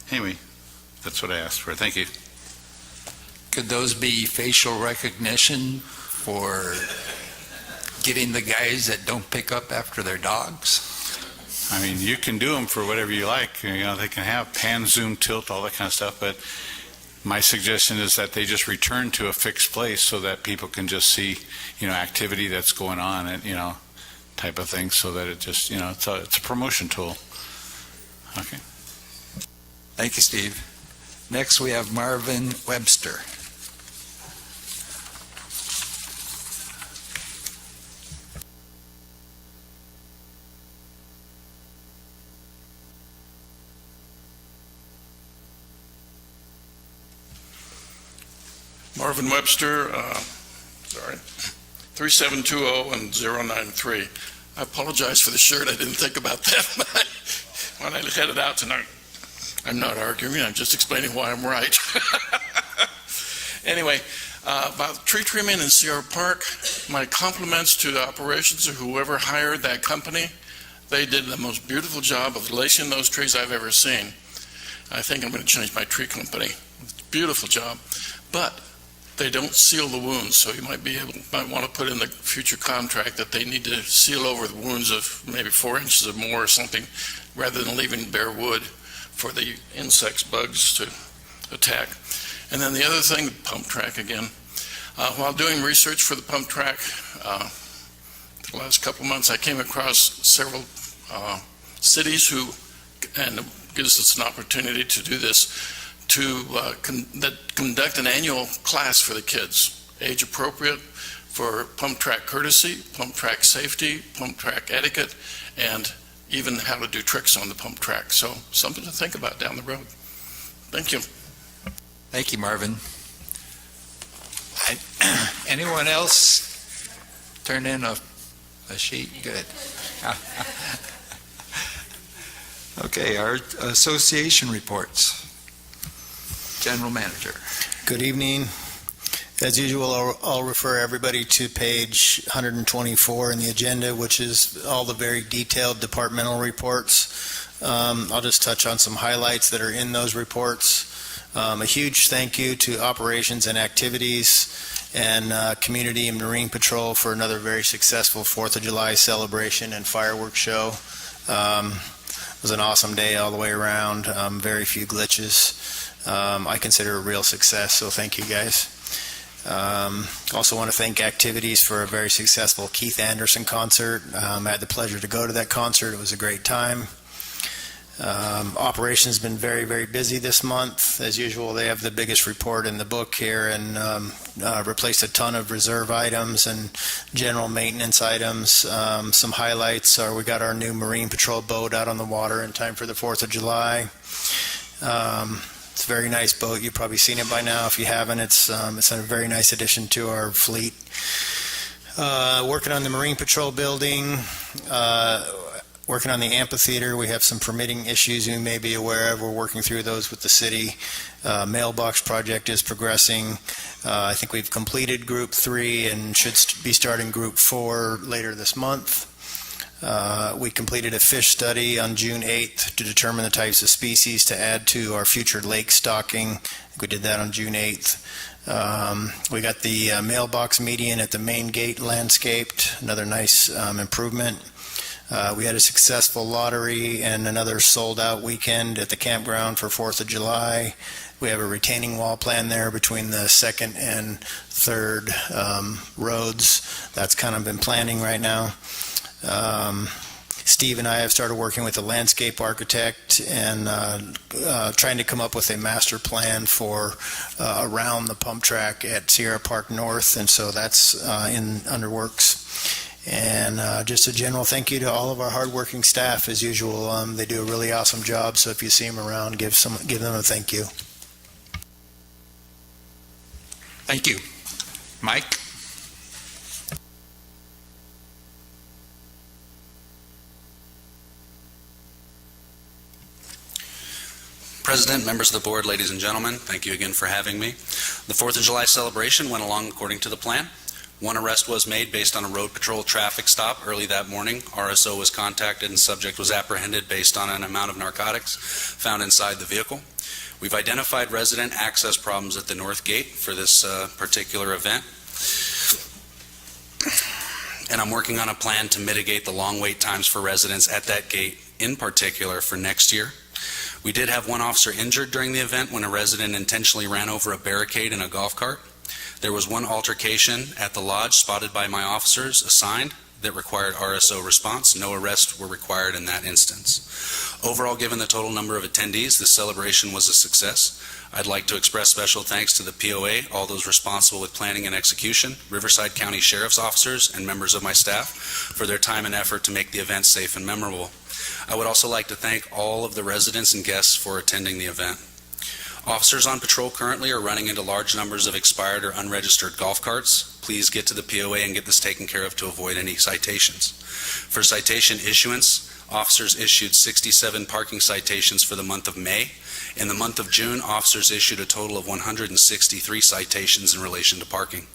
anyway, that's what I asked for. Thank you. Could those be facial recognition for getting the guys that don't pick up after their dogs? I mean, you can do them for whatever you like. They can have pan, zoom, tilt, all that kind of stuff. But my suggestion is that they just return to a fixed place so that people can just see, activity that's going on, and type of thing, so that it just, it's a promotion tool. Okay. Thank you, Steve. Next, we have Marvin Webster. Marvin Webster, 3720 and 093. I apologize for the shirt. I didn't think about that when I headed out tonight. I'm not arguing. I'm just explaining why I'm right. Anyway, about tree trimming in Sierra Park, my compliments to the operations or whoever hired that company. They did the most beautiful job of lacing those trees I've ever seen. I think I'm going to change my tree company. Beautiful job. But they don't seal the wounds, so you might want to put in the future contract that they need to seal over the wounds of maybe 4 inches or more or something, rather than leaving bare wood for the insects, bugs to attack. And then the other thing, the pump track again. While doing research for the pump track, the last couple of months, I came across several cities who, and it gives us an opportunity to do this, that conduct an annual class for the kids, age appropriate, for pump track courtesy, pump track safety, pump track etiquette, and even how to do tricks on the pump track. So something to think about down the road. Thank you. Thank you, Marvin. Anyone else turn in a sheet? Good. Okay, our association reports. General Manager. Good evening. As usual, I'll refer everybody to page 124 in the agenda, which is all the very detailed departmental reports. I'll just touch on some highlights that are in those reports. A huge thank you to Operations and Activities and Community and Marine Patrol for another very successful 4th of July celebration and fireworks show. It was an awesome day all the way around, very few glitches. I consider it a real success, so thank you guys. Also want to thank Activities for a very successful Keith Anderson concert. I had the pleasure to go to that concert. It was a great time. Operations has been very, very busy this month. As usual, they have the biggest report in the book here and replaced a ton of reserve items and general maintenance items. Some highlights are we got our new Marine Patrol boat out on the water in time for the 4th of July. It's a very nice boat. You've probably seen it by now. If you haven't, it's a very nice addition to our fleet. Working on the Marine Patrol building, working on the amphitheater. We have some permitting issues you may be aware of. We're working through those with the city. Mailbox project is progressing. I think we've completed Group 3 and should be starting Group 4 later this month. We completed a fish study on June 8th to determine the types of species to add to our future lake stocking. We did that on June 8th. We got the mailbox median at the main gate landscaped, another nice improvement. We had a successful lottery and another sold-out weekend at the campground for 4th of July. We have a retaining wall plan there between the 2nd and 3rd roads. That's kind of been planning right now. Steve and I have started working with a landscape architect and trying to come up with a master plan for around the pump track at Sierra Park North, and so that's under works. And just a general thank you to all of our hardworking staff as usual. They do a really awesome job, so if you see them around, give them a thank you. Thank you. Mike? President, members of the board, ladies and gentlemen, thank you again for having me. The 4th of July celebration went along according to the plan. One arrest was made based on a road patrol traffic stop early that morning. RSO was contacted and subject was apprehended based on an amount of narcotics found inside the vehicle. We've identified resident access problems at the north gate for this particular event. And I'm working on a plan to mitigate the long wait times for residents at that gate, in particular for next year. We did have one officer injured during the event when a resident intentionally ran over a barricade in a golf cart. There was one altercation at the lodge spotted by my officers assigned that required RSO response. No arrests were required in that instance. Overall, given the total number of attendees, this celebration was a success. I'd like to express special thanks to the POA, all those responsible with planning and execution, Riverside County Sheriff's officers, and members of my staff for their time and effort to make the event safe and memorable. I would also like to thank all of the residents and guests for attending the event. Officers on patrol currently are running into large numbers of expired or unregistered golf carts. Please get to the POA and get this taken care of to avoid any citations. For citation issuance, officers issued 67 parking citations for the month of May. In the month of June, officers issued a total of 163 citations in relation to parking.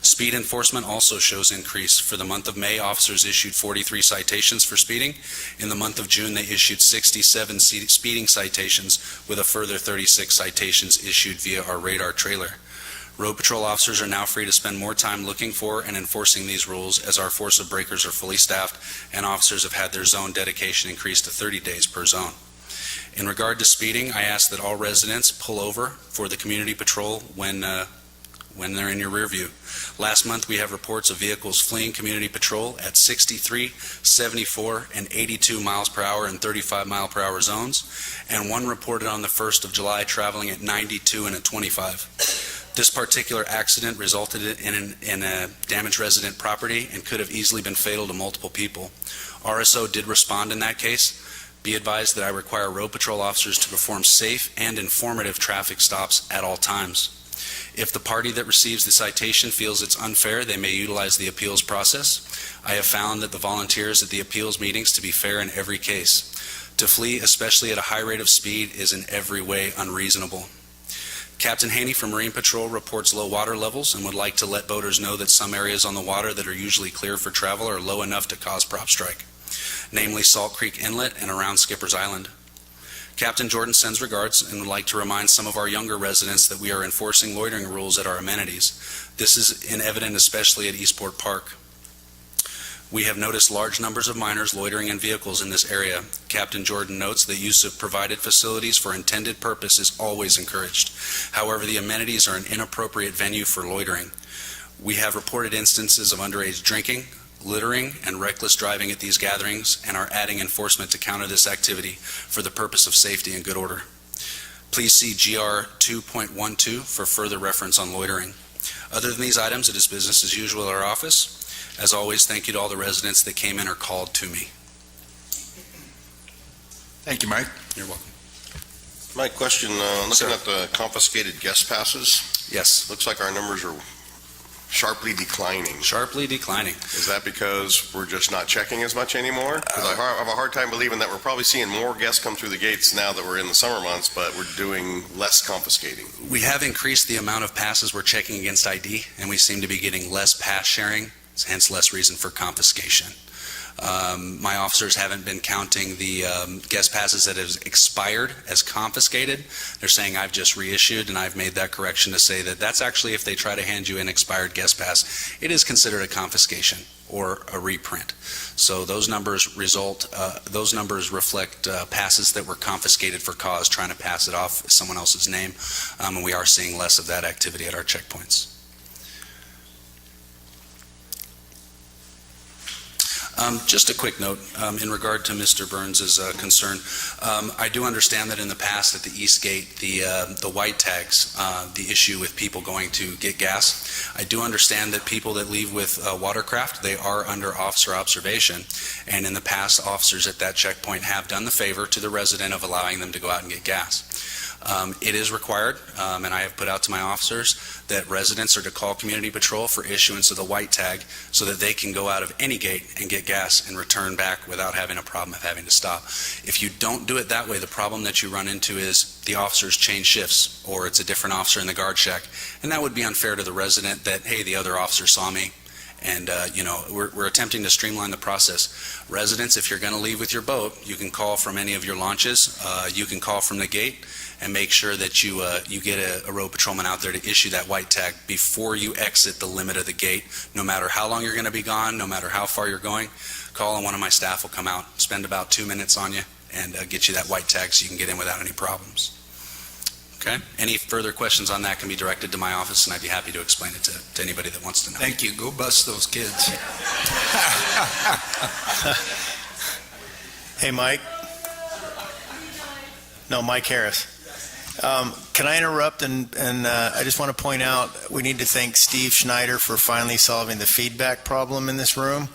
Speed enforcement also shows increase. For the month of May, officers issued 43 citations for speeding. In the month of June, they issued 67 speeding citations, with a further 36 citations issued via our radar trailer. Road patrol officers are now free to spend more time looking for and enforcing these rules, as our force of breakers are fully staffed and officers have had their zone dedication increased to 30 days per zone. In regard to speeding, I ask that all residents pull over for the community patrol when they're in your rear view. Last month, we have reports of vehicles fleeing community patrol at 63, 74, and 82 miles per hour in 35 mile per hour zones, and one reported on the 1st of July traveling at 92 and at 25. This particular accident resulted in a damaged resident property and could have easily been fatal to multiple people. RSO did respond in that case. Be advised that I require road patrol officers to perform safe and informative traffic stops at all times. If the party that receives the citation feels it's unfair, they may utilize the appeals process. I have found that the volunteers at the appeals meetings to be fair in every case. To flee, especially at a high rate of speed, is in every way unreasonable. Captain Haney from Marine Patrol reports low water levels and would like to let boaters know that some areas on the water that are usually clear for travel are low enough to cause prop strike, namely Salt Creek Inlet and around Skipper's Island. Captain Jordan sends regards and would like to remind some of our younger residents that we are enforcing loitering rules at our amenities. This is evident especially at Eastport Park. We have noticed large numbers of minors loitering in vehicles in this area. Captain Jordan notes that use of provided facilities for intended purpose is always encouraged. However, the amenities are an inappropriate venue for loitering. We have reported instances of underage drinking, littering, and reckless driving at these gatherings, and are adding enforcement to counter this activity for the purpose of safety and good order. Please see GR 2.12 for further reference on loitering. Other than these items, it is business as usual at our office. As always, thank you to all the residents that came in or called to me. Thank you, Mike. You're welcome. My question, looking at the confiscated guest passes, Yes, looks like our numbers are sharply declining. sharply declining. Is that because we're just not checking as much anymore? Because I have a hard time believing that we're probably seeing more guests come through the gates now that we're in the summer months, but we're doing less confiscating. We have increased the amount of passes we're checking against ID, and we seem to be getting less pass sharing, hence less reason for confiscation. My officers haven't been counting the guest passes that have expired as confiscated. They're saying I've just reissued, and I've made that correction to say that that's actually, if they try to hand you an expired guest pass, it is considered a confiscation or a reprint. So those numbers reflect passes that were confiscated for cause, trying to pass it off someone else's name, and we are seeing less of that activity at our checkpoints. Just a quick note in regard to Mr. Burns's concern. I do understand that in the past at the East Gate, the white tags, the issue with people going to get gas. I do understand that people that leave with watercraft, they are under officer observation. And in the past, officers at that checkpoint have done the favor to the resident of allowing them to go out and get gas. It is required, and I have put out to my officers that residents are to call Community Patrol for issuance of the white tag so that they can go out of any gate and get gas and return back without having a problem of having to stop. If you don't do it that way, the problem that you run into is the officers change shifts, or it's a different officer in the guard shack, and that would be unfair to the resident that, hey, the other officer saw me. And, we're attempting to streamline the process. Residents, if you're going to leave with your boat, you can call from any of your launches. You can call from the gate and make sure that you get a road patrolman out there to issue that white tag before you exit the limit of the gate. No matter how long you're going to be gone, no matter how far you're going, call and one of my staff will come out, spend about 2 minutes on you, and get you that white tag so you can get in without any problems. Okay? Any further questions on that can be directed to my office, and I'd be happy to explain it to anybody that wants to know. Thank you. Go bust those kids. Hey, Mike. No, Mike Harris. Can I interrupt? And I just want to point out, we need to thank Steve Schneider for finally solving the feedback problem in this room.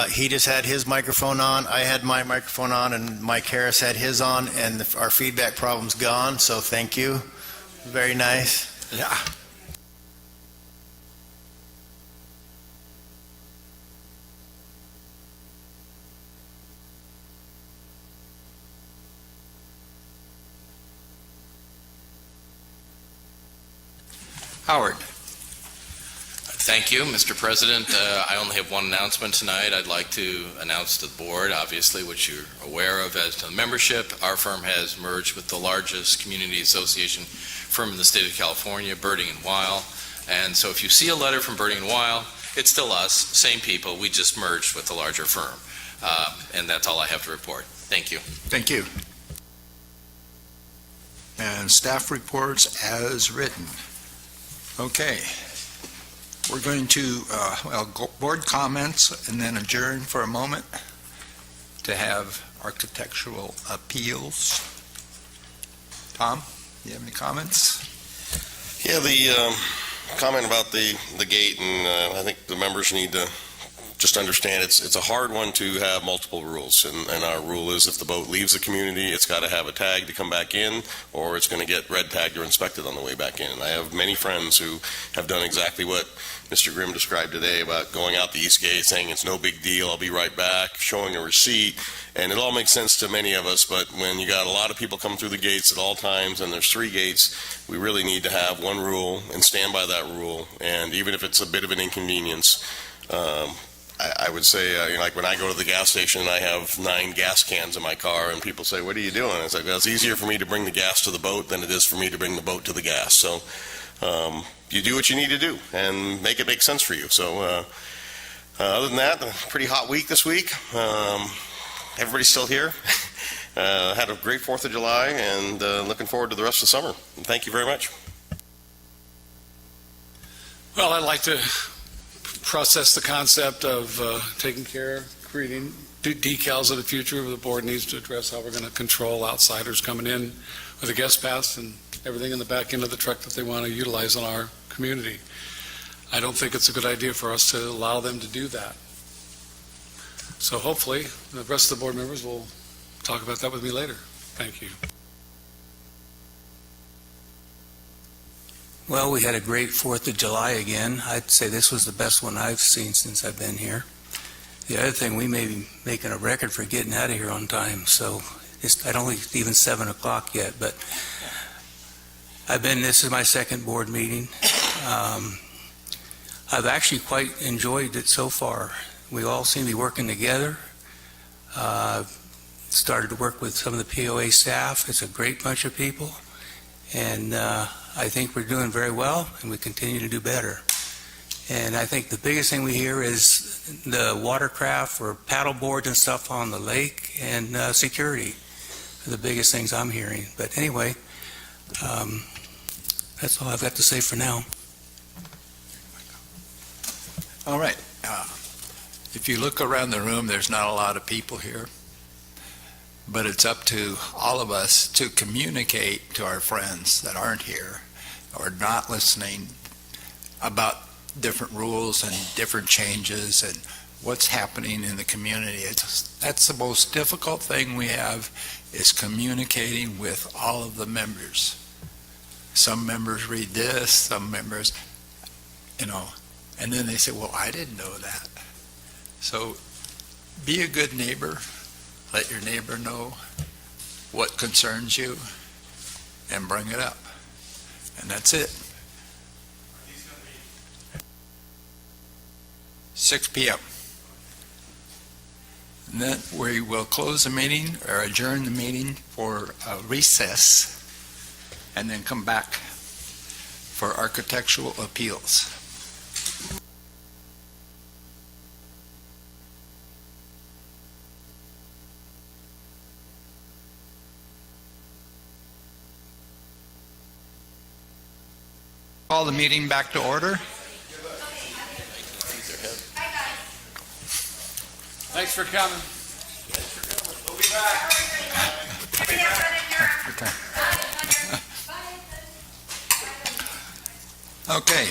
He just had his microphone on, I had my microphone on, and Mike Harris had his on, and our feedback problem's gone, so thank you. Very nice. Yeah. Howard. Thank you, Mr. President. I only have one announcement tonight. I'd like to announce to the board, obviously, which you're aware of as to the membership. Our firm has merged with the largest community association firm in the state of California, Birding and Weil. And so if you see a letter from Birding and Weil, it's still us, same people. We just merged with the larger firm. And that's all I have to report. Thank you. Thank you. And staff reports as written. Okay. We're going to, go board comments and then adjourn for a moment to have architectural appeals. Tom, do you have any comments? Yeah, the comment about the gate, and I think the members need to just understand it's a hard one to have multiple rules, and our rule is if the boat leaves the community, it's got to have a tag to come back in, or it's going to get red tagged or inspected on the way back in. And I have many friends who have done exactly what Mr. Grimm described today about going out the east gate, saying it's no big deal, I'll be right back, showing a receipt, and it all makes sense to many of us, but when you got a lot of people coming through the gates at all times, and there's 3 gates, we really need to have one rule and stand by that rule, and even if it's a bit of an inconvenience, I would say, like when I go to the gas station and I have 9 gas cans in my car and people say, what are you doing? It's like, well, it's easier for me to bring the gas to the boat than it is for me to bring the boat to the gas. So you do what you need to do and make it make sense for you. So other than that, a pretty hot week this week. Everybody's still here. Had a great 4th of July and looking forward to the rest of the summer. And thank you very much. Well, I'd like to process the concept of taking care, creating decals of the future. The board needs to address how we're going to control outsiders coming in with a guest pass and everything in the back end of the truck that they want to utilize in our community. I don't think it's a good idea for us to allow them to do that. So hopefully the rest of the board members will talk about that with me later. Thank you. Well, we had a great 4th of July again. I'd say this was the best one I've seen since I've been here. The other thing, we may be making a record for getting out of here on time, so I don't think it's even 7 o'clock yet, but this is my 2nd board meeting. I've actually quite enjoyed it so far. We all seem to be working together. Started to work with some of the POA staff. It's a great bunch of people, and I think we're doing very well, and we continue to do better. And I think the biggest thing we hear is the watercraft or paddle boards and stuff on the lake, and security are the biggest things I'm hearing. But anyway, that's all I've got to say for now. All right. If you look around the room, there's not a lot of people here, but it's up to all of us to communicate to our friends that aren't here or not listening about different rules and different changes and what's happening in the community. That's the most difficult thing we have, is communicating with all of the members. Some members read this, some members, and then they say, well, I didn't know that. So be a good neighbor. Let your neighbor know what concerns you and bring it up. And that's it. 6 p.m. And then we will close the meeting or adjourn the meeting for a recess and then come back for architectural appeals. call the meeting back to order. Thanks for coming. We'll be back. Okay.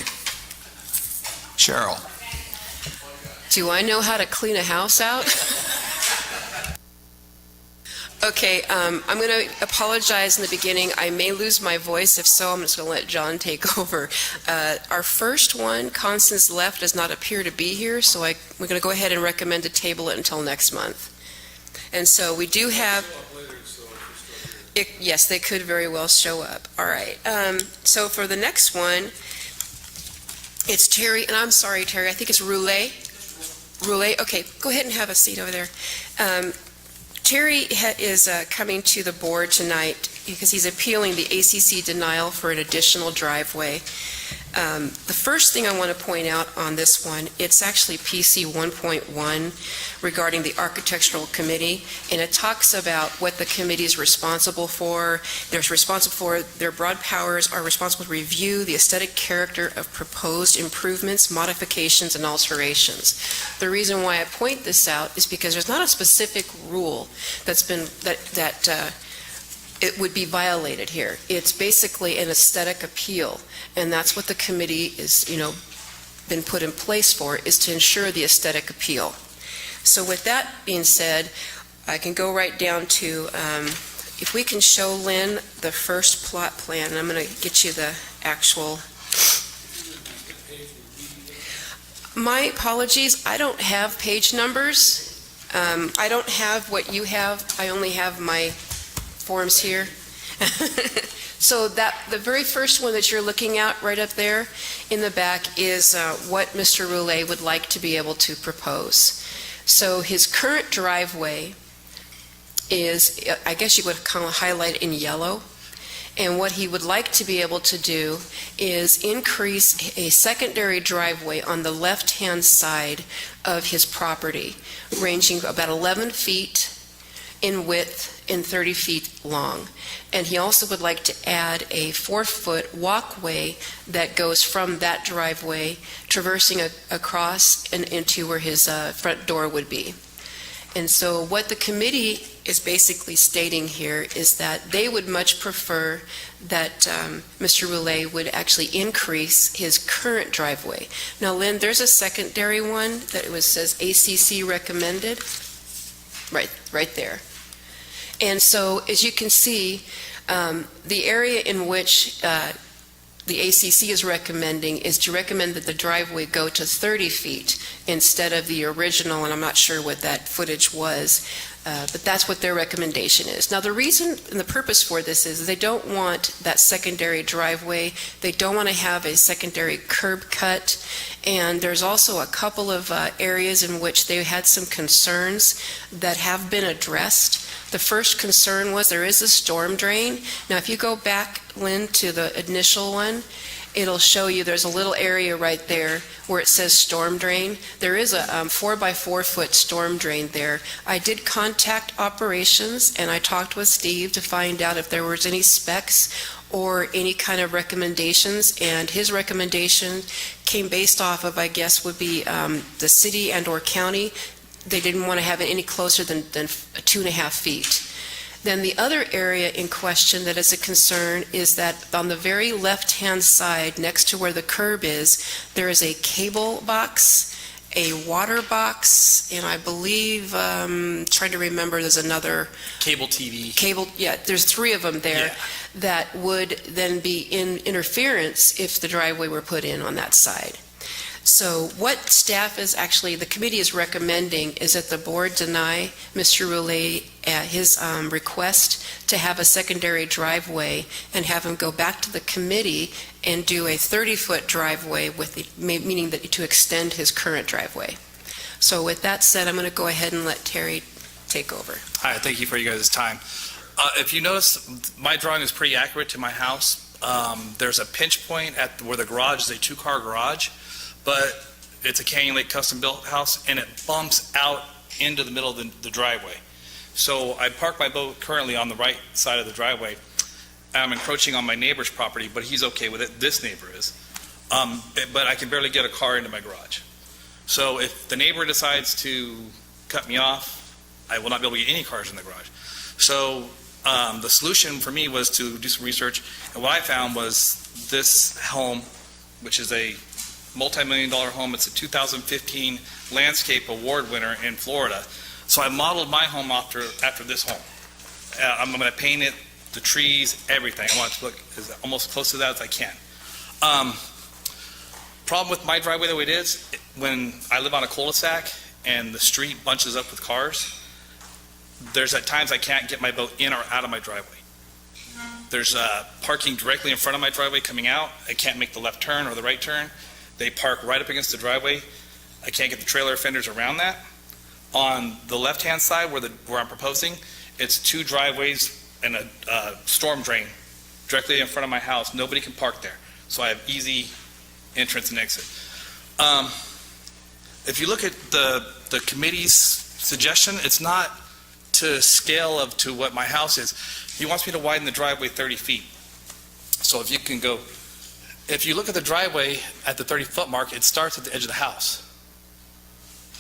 Cheryl. Do I know how to clean a house out? Okay, I'm going to apologize in the beginning. I may lose my voice. If so, I'm just going to let John take over. Our first one, Constance left, does not appear to be here, so we're going to go ahead and recommend to table it until next month. And so we do have... Yes, they could very well show up. All right. So for the next one, it's Terry, and I'm sorry, Terry, I think it's Roulet. Roulet, okay, go ahead and have a seat over there. Terry is coming to the board tonight because he's appealing the ACC denial for an additional driveway. The first thing I want to point out on this one, it's actually PC 1.1 regarding the Architectural Committee, and it talks about what the committee is responsible for. Their broad powers are responsible to review the aesthetic character of proposed improvements, modifications, and alterations. The reason why I point this out is because there's not a specific rule that it would be violated here. It's basically an aesthetic appeal, and that's what the committee is, been put in place for, is to ensure the aesthetic appeal. So with that being said, I can go right down to, if we can show Lynn the first plot plan, and I'm going to get you the actual... My apologies, I don't have page numbers. I don't have what you have. I only have my forms here. So the very first one that you're looking at right up there in the back is what Mr. Roulet would like to be able to propose. So his current driveway is, I guess you would kind of highlight in yellow. And what he would like to be able to do is increase a secondary driveway on the left-hand side of his property, ranging about 11 feet in width and 30 feet long. And he also would like to add a 4-foot walkway that goes from that driveway, traversing across and into where his front door would be. And so what the committee is basically stating here is that they would much prefer that Mr. Roulet would actually increase his current driveway. Now, Lynn, there's a secondary one that says ACC recommended, right there. And so, as you can see, the area in which the ACC is recommending is to recommend that the driveway go to 30 feet instead of the original, and I'm not sure what that footage was, but that's what their recommendation is. Now, the reason and the purpose for this is they don't want that secondary driveway. They don't want to have a secondary curb cut, and there's also a couple of areas in which they had some concerns that have been addressed. The first concern was there is a storm drain. Now, if you go back, Lynn, to the initial one, it'll show you there's a little area right there where it says storm drain. There is a 4-by-4 foot storm drain there. I did contact operations, and I talked with Steve to find out if there was any specs or any kind of recommendations, and his recommendation came based off of, I guess, would be the city and or county. They didn't want to have it any closer than 2.5 feet. Then the other area in question that is a concern is that on the very left-hand side, next to where the curb is, there is a cable box, a water box, and I believe, trying to remember, there's another... Cable TV. There's 3 of them there that would then be in interference if the driveway were put in on that side. So what staff is actually, the committee is recommending is that the board deny Mr. Roulet his request to have a secondary driveway and have him go back to the committee and do a 30-foot driveway, meaning that to extend his current driveway. So with that said, I'm going to go ahead and let Terry take over. Hi, thank you for you guys' time. If you notice, my drawing is pretty accurate to my house. There's a pinch point at where the garage is a 2-car garage, but it's a Canyon Lake custom-built house, and it bumps out into the middle of the driveway. So I park my boat currently on the right side of the driveway. I'm encroaching on my neighbor's property, but he's okay with it. This neighbor is. But I can barely get a car into my garage. So if the neighbor decides to cut me off, I will not be able to get any cars in the garage. So the solution for me was to do some research, and what I found was this home, which is a multi-million-dollar home. It's a 2015 Landscape Award winner in Florida. So I modeled my home after this home. I'm going to paint it, the trees, everything. I want it to look as almost close to that as I can. Problem with my driveway the way it is, when I live on a cul-de-sac and the street bunches up with cars, there's at times I can't get my boat in or out of my driveway. There's parking directly in front of my driveway coming out. I can't make the left turn or the right turn. They park right up against the driveway. I can't get the trailer fenders around that. On the left-hand side where I'm proposing, it's two driveways and a storm drain directly in front of my house. Nobody can park there. So I have easy entrance and exit. If you look at the committee's suggestion, it's not to scale to what my house is. He wants me to widen the driveway 30 feet. So if you look at the driveway at the 30-foot mark, it starts at the edge of the house.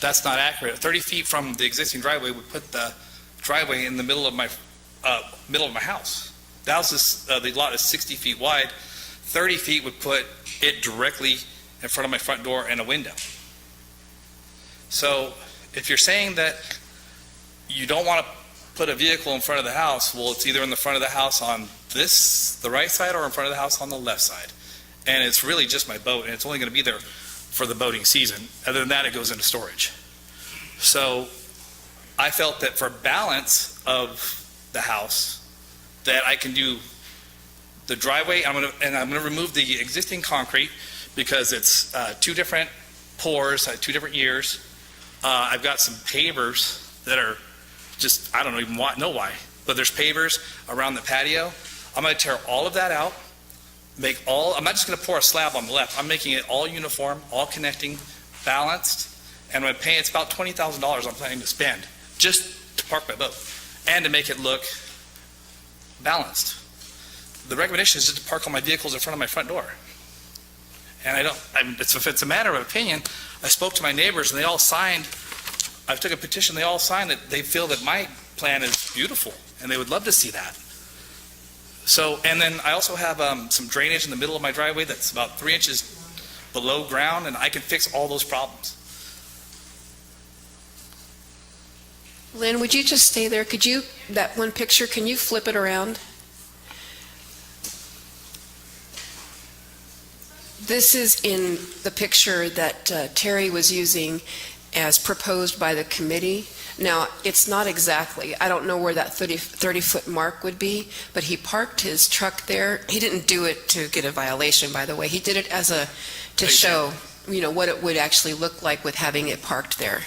That's not accurate. 30 feet from the existing driveway would put the driveway in the middle of my house. The lot is 60 feet wide. 30 feet would put it directly in front of my front door and a window. So if you're saying that you don't want to put a vehicle in front of the house, well, it's either in the front of the house on the right side or in front of the house on the left side. And it's really just my boat, and it's only going to be there for the boating season. Other than that, it goes into storage. So I felt that for balance of the house, that I can do the driveway, I'm going to remove the existing concrete because it's two different pours, two different years. I've got some pavers that are just, I don't even know why, but there's pavers around the patio. I'm going to tear all of that out, I'm not just going to pour a slab on the left, I'm making it all uniform, all connecting, balanced, and it's about $20,000 I'm planning to spend just to park my boat and to make it look balanced. The recommendation is just to park all my vehicles in front of my front door. And if it's a matter of opinion, I spoke to my neighbors and they all signed, I took a petition, they all signed that they feel that my plan is beautiful and they would love to see that. So, and then I also have some drainage in the middle of my driveway that's about 3 inches below ground, and I can fix all those problems. Lynn, would you just stay there? That one picture, can you flip it around? This is in the picture that Terry was using as proposed by the committee. Now, it's not exactly, I don't know where that 30-foot mark would be, but he parked his truck there. He didn't do it to get a violation, by the way. He did it to show, what it would actually look like with having it parked there.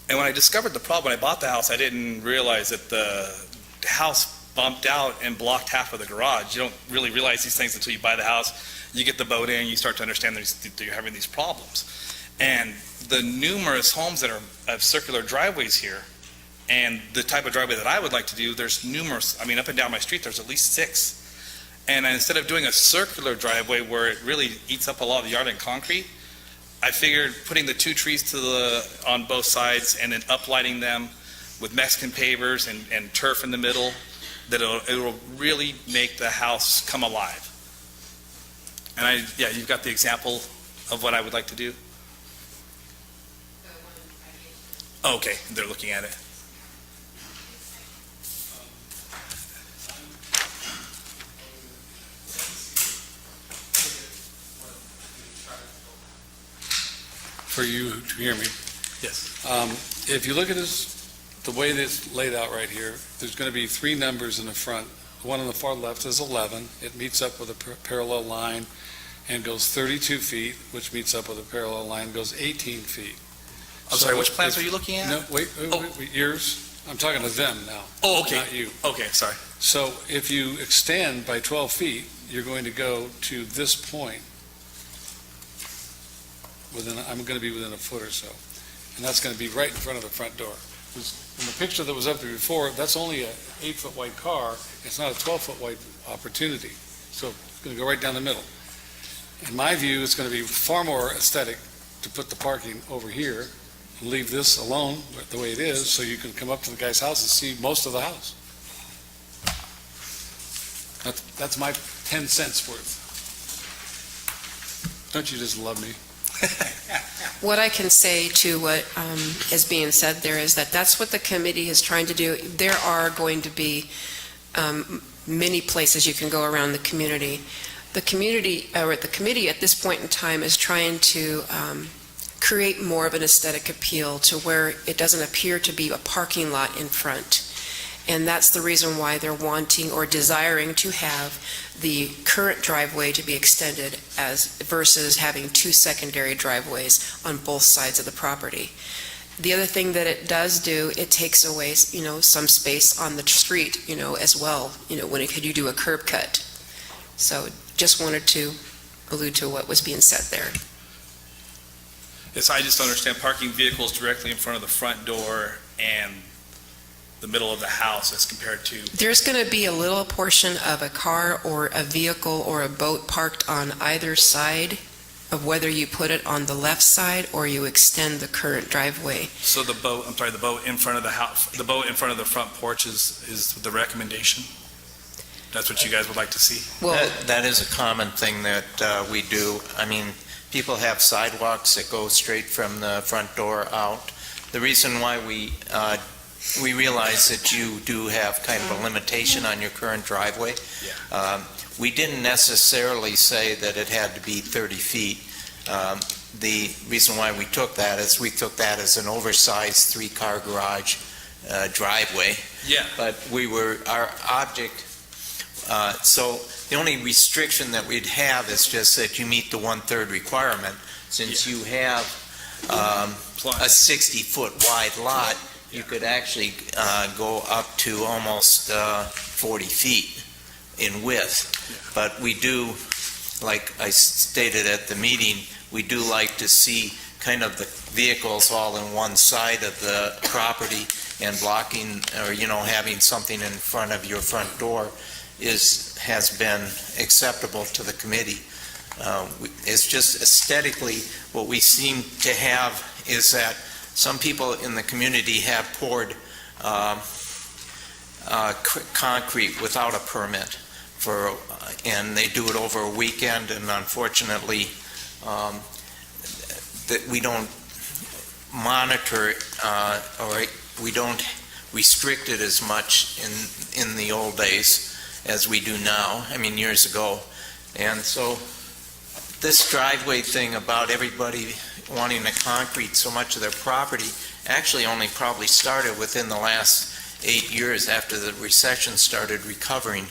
And when I discovered the problem, when I bought the house, I didn't realize that the house bumped out and blocked half of the garage. You don't really realize these things until you buy the house. You get the boat in, you start to understand that you're having these problems. And the numerous homes that have circular driveways here, and the type of driveway that I would like to do, there's numerous, up and down my street, there's at least 6. And instead of doing a circular driveway where it really eats up a lot of the yard and concrete, I figured putting the 2 trees on both sides and then uplighting them with Mexican pavers and turf in the middle, that it'll really make the house come alive. And you've got the example of what I would like to do. Okay, they're looking at it. For you to hear me. Yes. If you look at the way it's laid out right here, there's going to be 3 numbers in the front. The one on the far left is 11. It meets up with a parallel line and goes 32 feet, which meets up with a parallel line, goes 18 feet. I'm sorry, which plans are you looking at? No, wait, yours. I'm talking to them now. Oh, okay. Not you. Okay, sorry. So if you extend by 12 feet, you're going to go to this point. I'm going to be within a foot or so. And that's going to be right in front of the front door. In the picture that was up there before, that's only an 8-foot wide car. It's not a 12-foot wide opportunity. So it's going to go right down the middle. In my view, it's going to be far more aesthetic to put the parking over here and leave this alone the way it is, so you can come up to the guy's house and see most of the house. That's my 10 cents worth. Don't you just love me? What I can say to what is being said there is that that's what the committee is trying to do. There are going to be many places you can go around the community. The community, or the committee at this point in time, is trying to create more of an aesthetic appeal to where it doesn't appear to be a parking lot in front. And that's the reason why they're wanting or desiring to have the current driveway to be extended versus having two secondary driveways on both sides of the property. The other thing that it does do, it takes away, some space on the street, as well, when you do a curb cut. So just wanted to allude to what was being said there. Yes, I just understand parking vehicles directly in front of the front door and the middle of the house as compared to... There's going to be a little portion of a car or a vehicle or a boat parked on either side of whether you put it on the left side or you extend the current driveway. So the boat in front of the house, the boat in front of the front porch is the recommendation? That's what you guys would like to see? Well, That is a common thing that we do. I mean, people have sidewalks that go straight from the front door out. The reason why we realize that you do have kind of a limitation on your current driveway. We didn't necessarily say that it had to be 30 feet. The reason why we took that is we took that as an oversized three-car garage driveway. Yeah. But our object, so the only restriction that we'd have is just that you meet the 1/3 requirement. Since you have a 60-foot wide lot, you could actually go up to almost 40 feet in width. But we do, like I stated at the meeting, we do like to see kind of the vehicles all in one side of the property, and blocking or, having something in front of your front door has been acceptable to the committee. It's just aesthetically, what we seem to have is that some people in the community have poured concrete without a permit and they do it over a weekend, and unfortunately, that we don't monitor or we don't restrict it as much in the old days as we do now, years ago. And so this driveway thing about everybody wanting to concrete so much of their property actually only probably started within the last 8 years after the recession started recovering.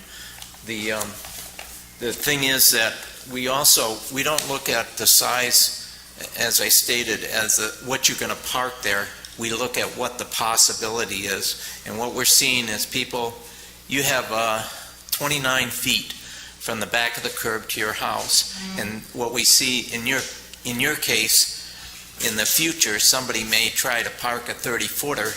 The thing is that we don't look at the size, as I stated, as what you're going to park there. We look at what the possibility is. And what we're seeing is you have 29 feet from the back of the curb to your house. And what we see in your case, in the future, somebody may try to park a 30-footer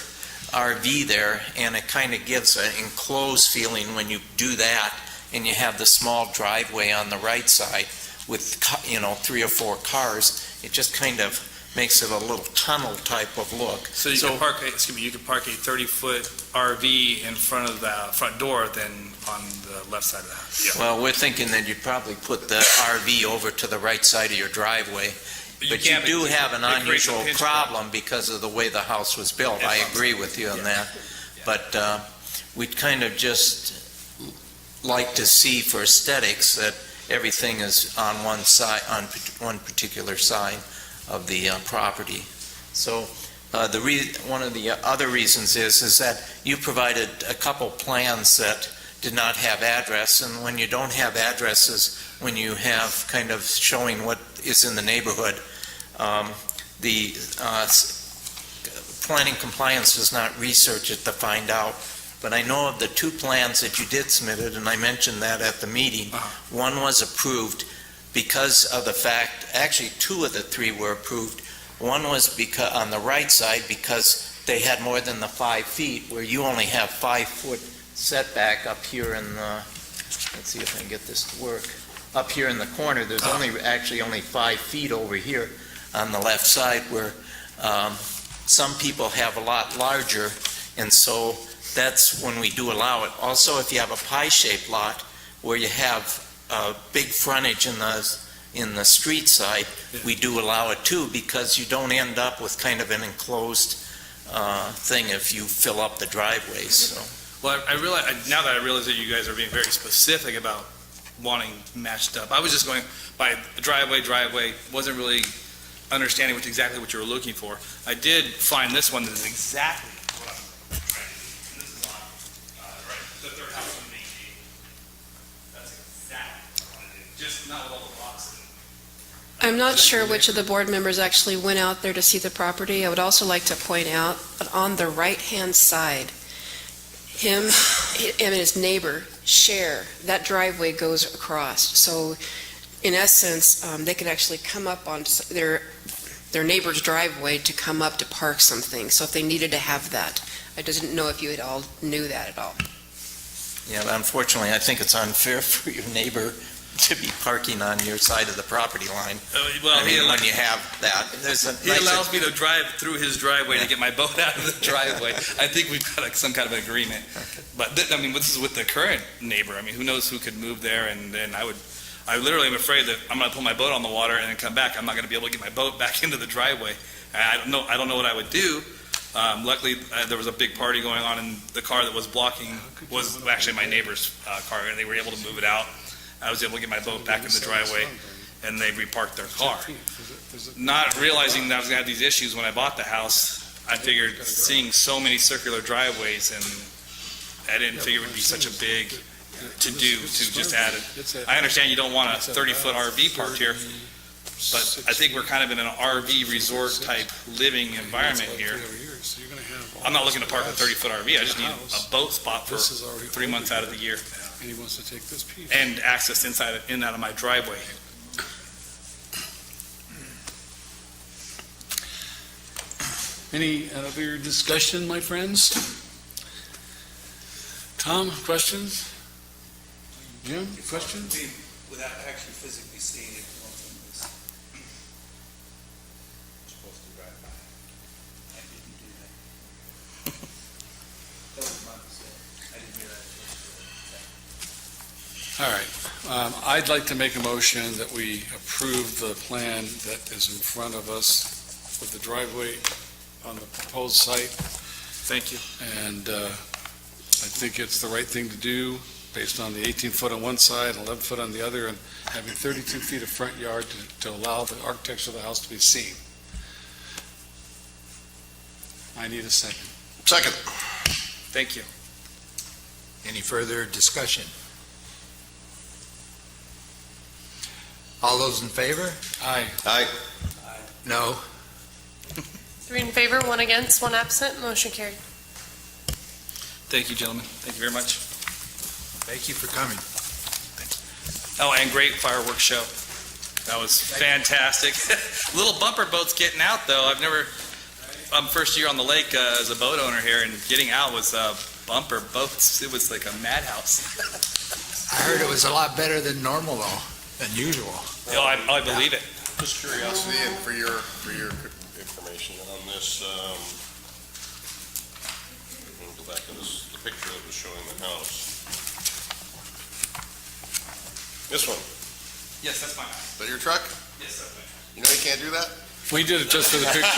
RV there, and it kind of gives an enclosed feeling when you do that, and you have the small driveway on the right side with 3 or 4 cars. It just kind of makes it a little tunnel type of look. So you can park a 30-foot RV in front of the front door than on the left side of the house. Yeah. Well, we're thinking that you'd probably put the RV over to the right side of your driveway. But you do have an unusual problem because of the way the house was built. I agree with you on that. But we'd kind of just like to see for aesthetics that everything is on one side, on one particular side of the property. So one of the other reasons is that you provided a couple plans that did not have address, and when you don't have addresses, when you have kind of showing what is in the neighborhood, the planning compliance does not research it to find out. But I know of the 2 plans that you did submit, and I mentioned that at the meeting. One was approved because of the fact, actually 2 of the 3 were approved. One was on the right side because they had more than the 5 feet, where you only have 5-foot setback up here in the let's see if I can get this to work. Up here in the corner, there's actually only 5 feet over here on the left side where some people have a lot larger, and so that's when we do allow it. Also, if you have a pie-shaped lot where you have big frontage in the street side, we do allow it too, because you don't end up with kind of an enclosed thing if you fill up the driveways. So. Well, I realize, now that I realize that you guys are being very specific about wanting matched up, I was just going by driveway, wasn't really understanding exactly what you were looking for. I did find this one that is exactly what I'm trying to do. And this is on, the third house on Main Gate. That's exactly what I wanted to do, just not with all the blocks. I'm not sure which of the board members actually went out there to see the property. I would also like to point out that on the right-hand side, him and his neighbor share, that driveway goes across. So in essence, they could actually come up on their neighbor's driveway to come up to park something. So if they needed to have that, I didn't know if you had all knew that at all. Yeah, but unfortunately, I think it's unfair for your neighbor to be parking on your side of the property line. Well, when you have that. He allows me to drive through his driveway to get my boat out of the driveway. I think we've got some kind of an agreement. But, this is with the current neighbor. I mean, who knows who could move there, and then I literally am afraid that I'm going to pull my boat on the water and then come back. I'm not going to be able to get my boat back into the driveway. I don't know what I would do. Luckily, there was a big party going on, and the car that was blocking was actually my neighbor's car, and they were able to move it out. I was able to get my boat back in the driveway, and they reparked their car. Not realizing that I was going to have these issues when I bought the house, I figured seeing so many circular driveways, and I didn't figure it would be such a big to-do to just add it. I understand you don't want a 30-foot RV parked here, but I think we're kind of in an RV resort-type living environment here. I'm not looking to park a 30-foot RV. I just need a boat spot for 3 months out of the year. And he wants to take this piece. And access in and out of my driveway. Any other discussion, my friends? Tom, questions? Jim, questions? Without actually physically seeing it, supposed to drive by. I didn't do that. That was my mistake. I didn't realize it was. All right. I'd like to make a motion that we approve the plan that is in front of us with the driveway on the proposed site. Thank you. And I think it's the right thing to do based on the 18-foot on one side, 11-foot on the other, and having 32 feet of front yard to allow the architecture of the house to be seen. I need a second. Second. Thank you. Any further discussion? All those in favor? Aye. Aye. No? 3 in favor, 1 against, 1 absent, motion carried. Thank you, gentlemen. Thank you very much. Thank you for coming. Oh, and great fireworks show. That was fantastic. Little bumper boats getting out, though. I'm first year on the lake as a boat owner here, and getting out was bumper boats. It was like a madhouse. I heard it was a lot better than normal, though, than usual. Oh, I believe it. Just curiosity and for your information, and on this, we'll go back to the picture that was showing the house. This one, Yes, that's my house. is that your truck? Yes, that's my house. You know you can't do that? We did it just for the picture. We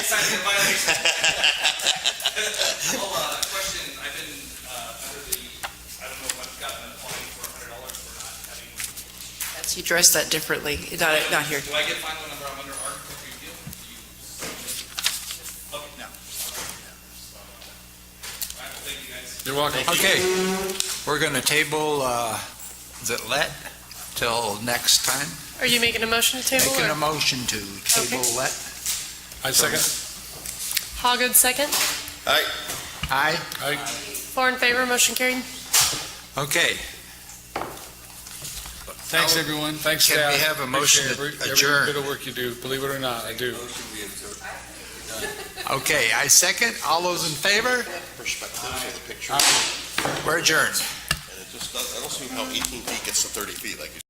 decided in violation. Well, question, I've been under the, I don't know if I've gotten a fine for $100 for not having. You address that differently, not here. Do I get fined when I'm under architecture review? Okay, no. All right, well, thank you guys. You're welcome. Okay, we're going to table the let till next time. Are you making a motion to table? Making or- a motion to table let. I second. Haggard, second. Aye. Aye. 4 in favor, motion carried. Okay. Thanks, everyone. Thanks, Can staff. we have a motion to Appreciate every adjourn? bit of work you do. Believe it or not, I do. Okay, I second. All those in favor? Perspective of the picture. We're adjourned. And Just, I don't see how 18 feet gets to 30 feet like you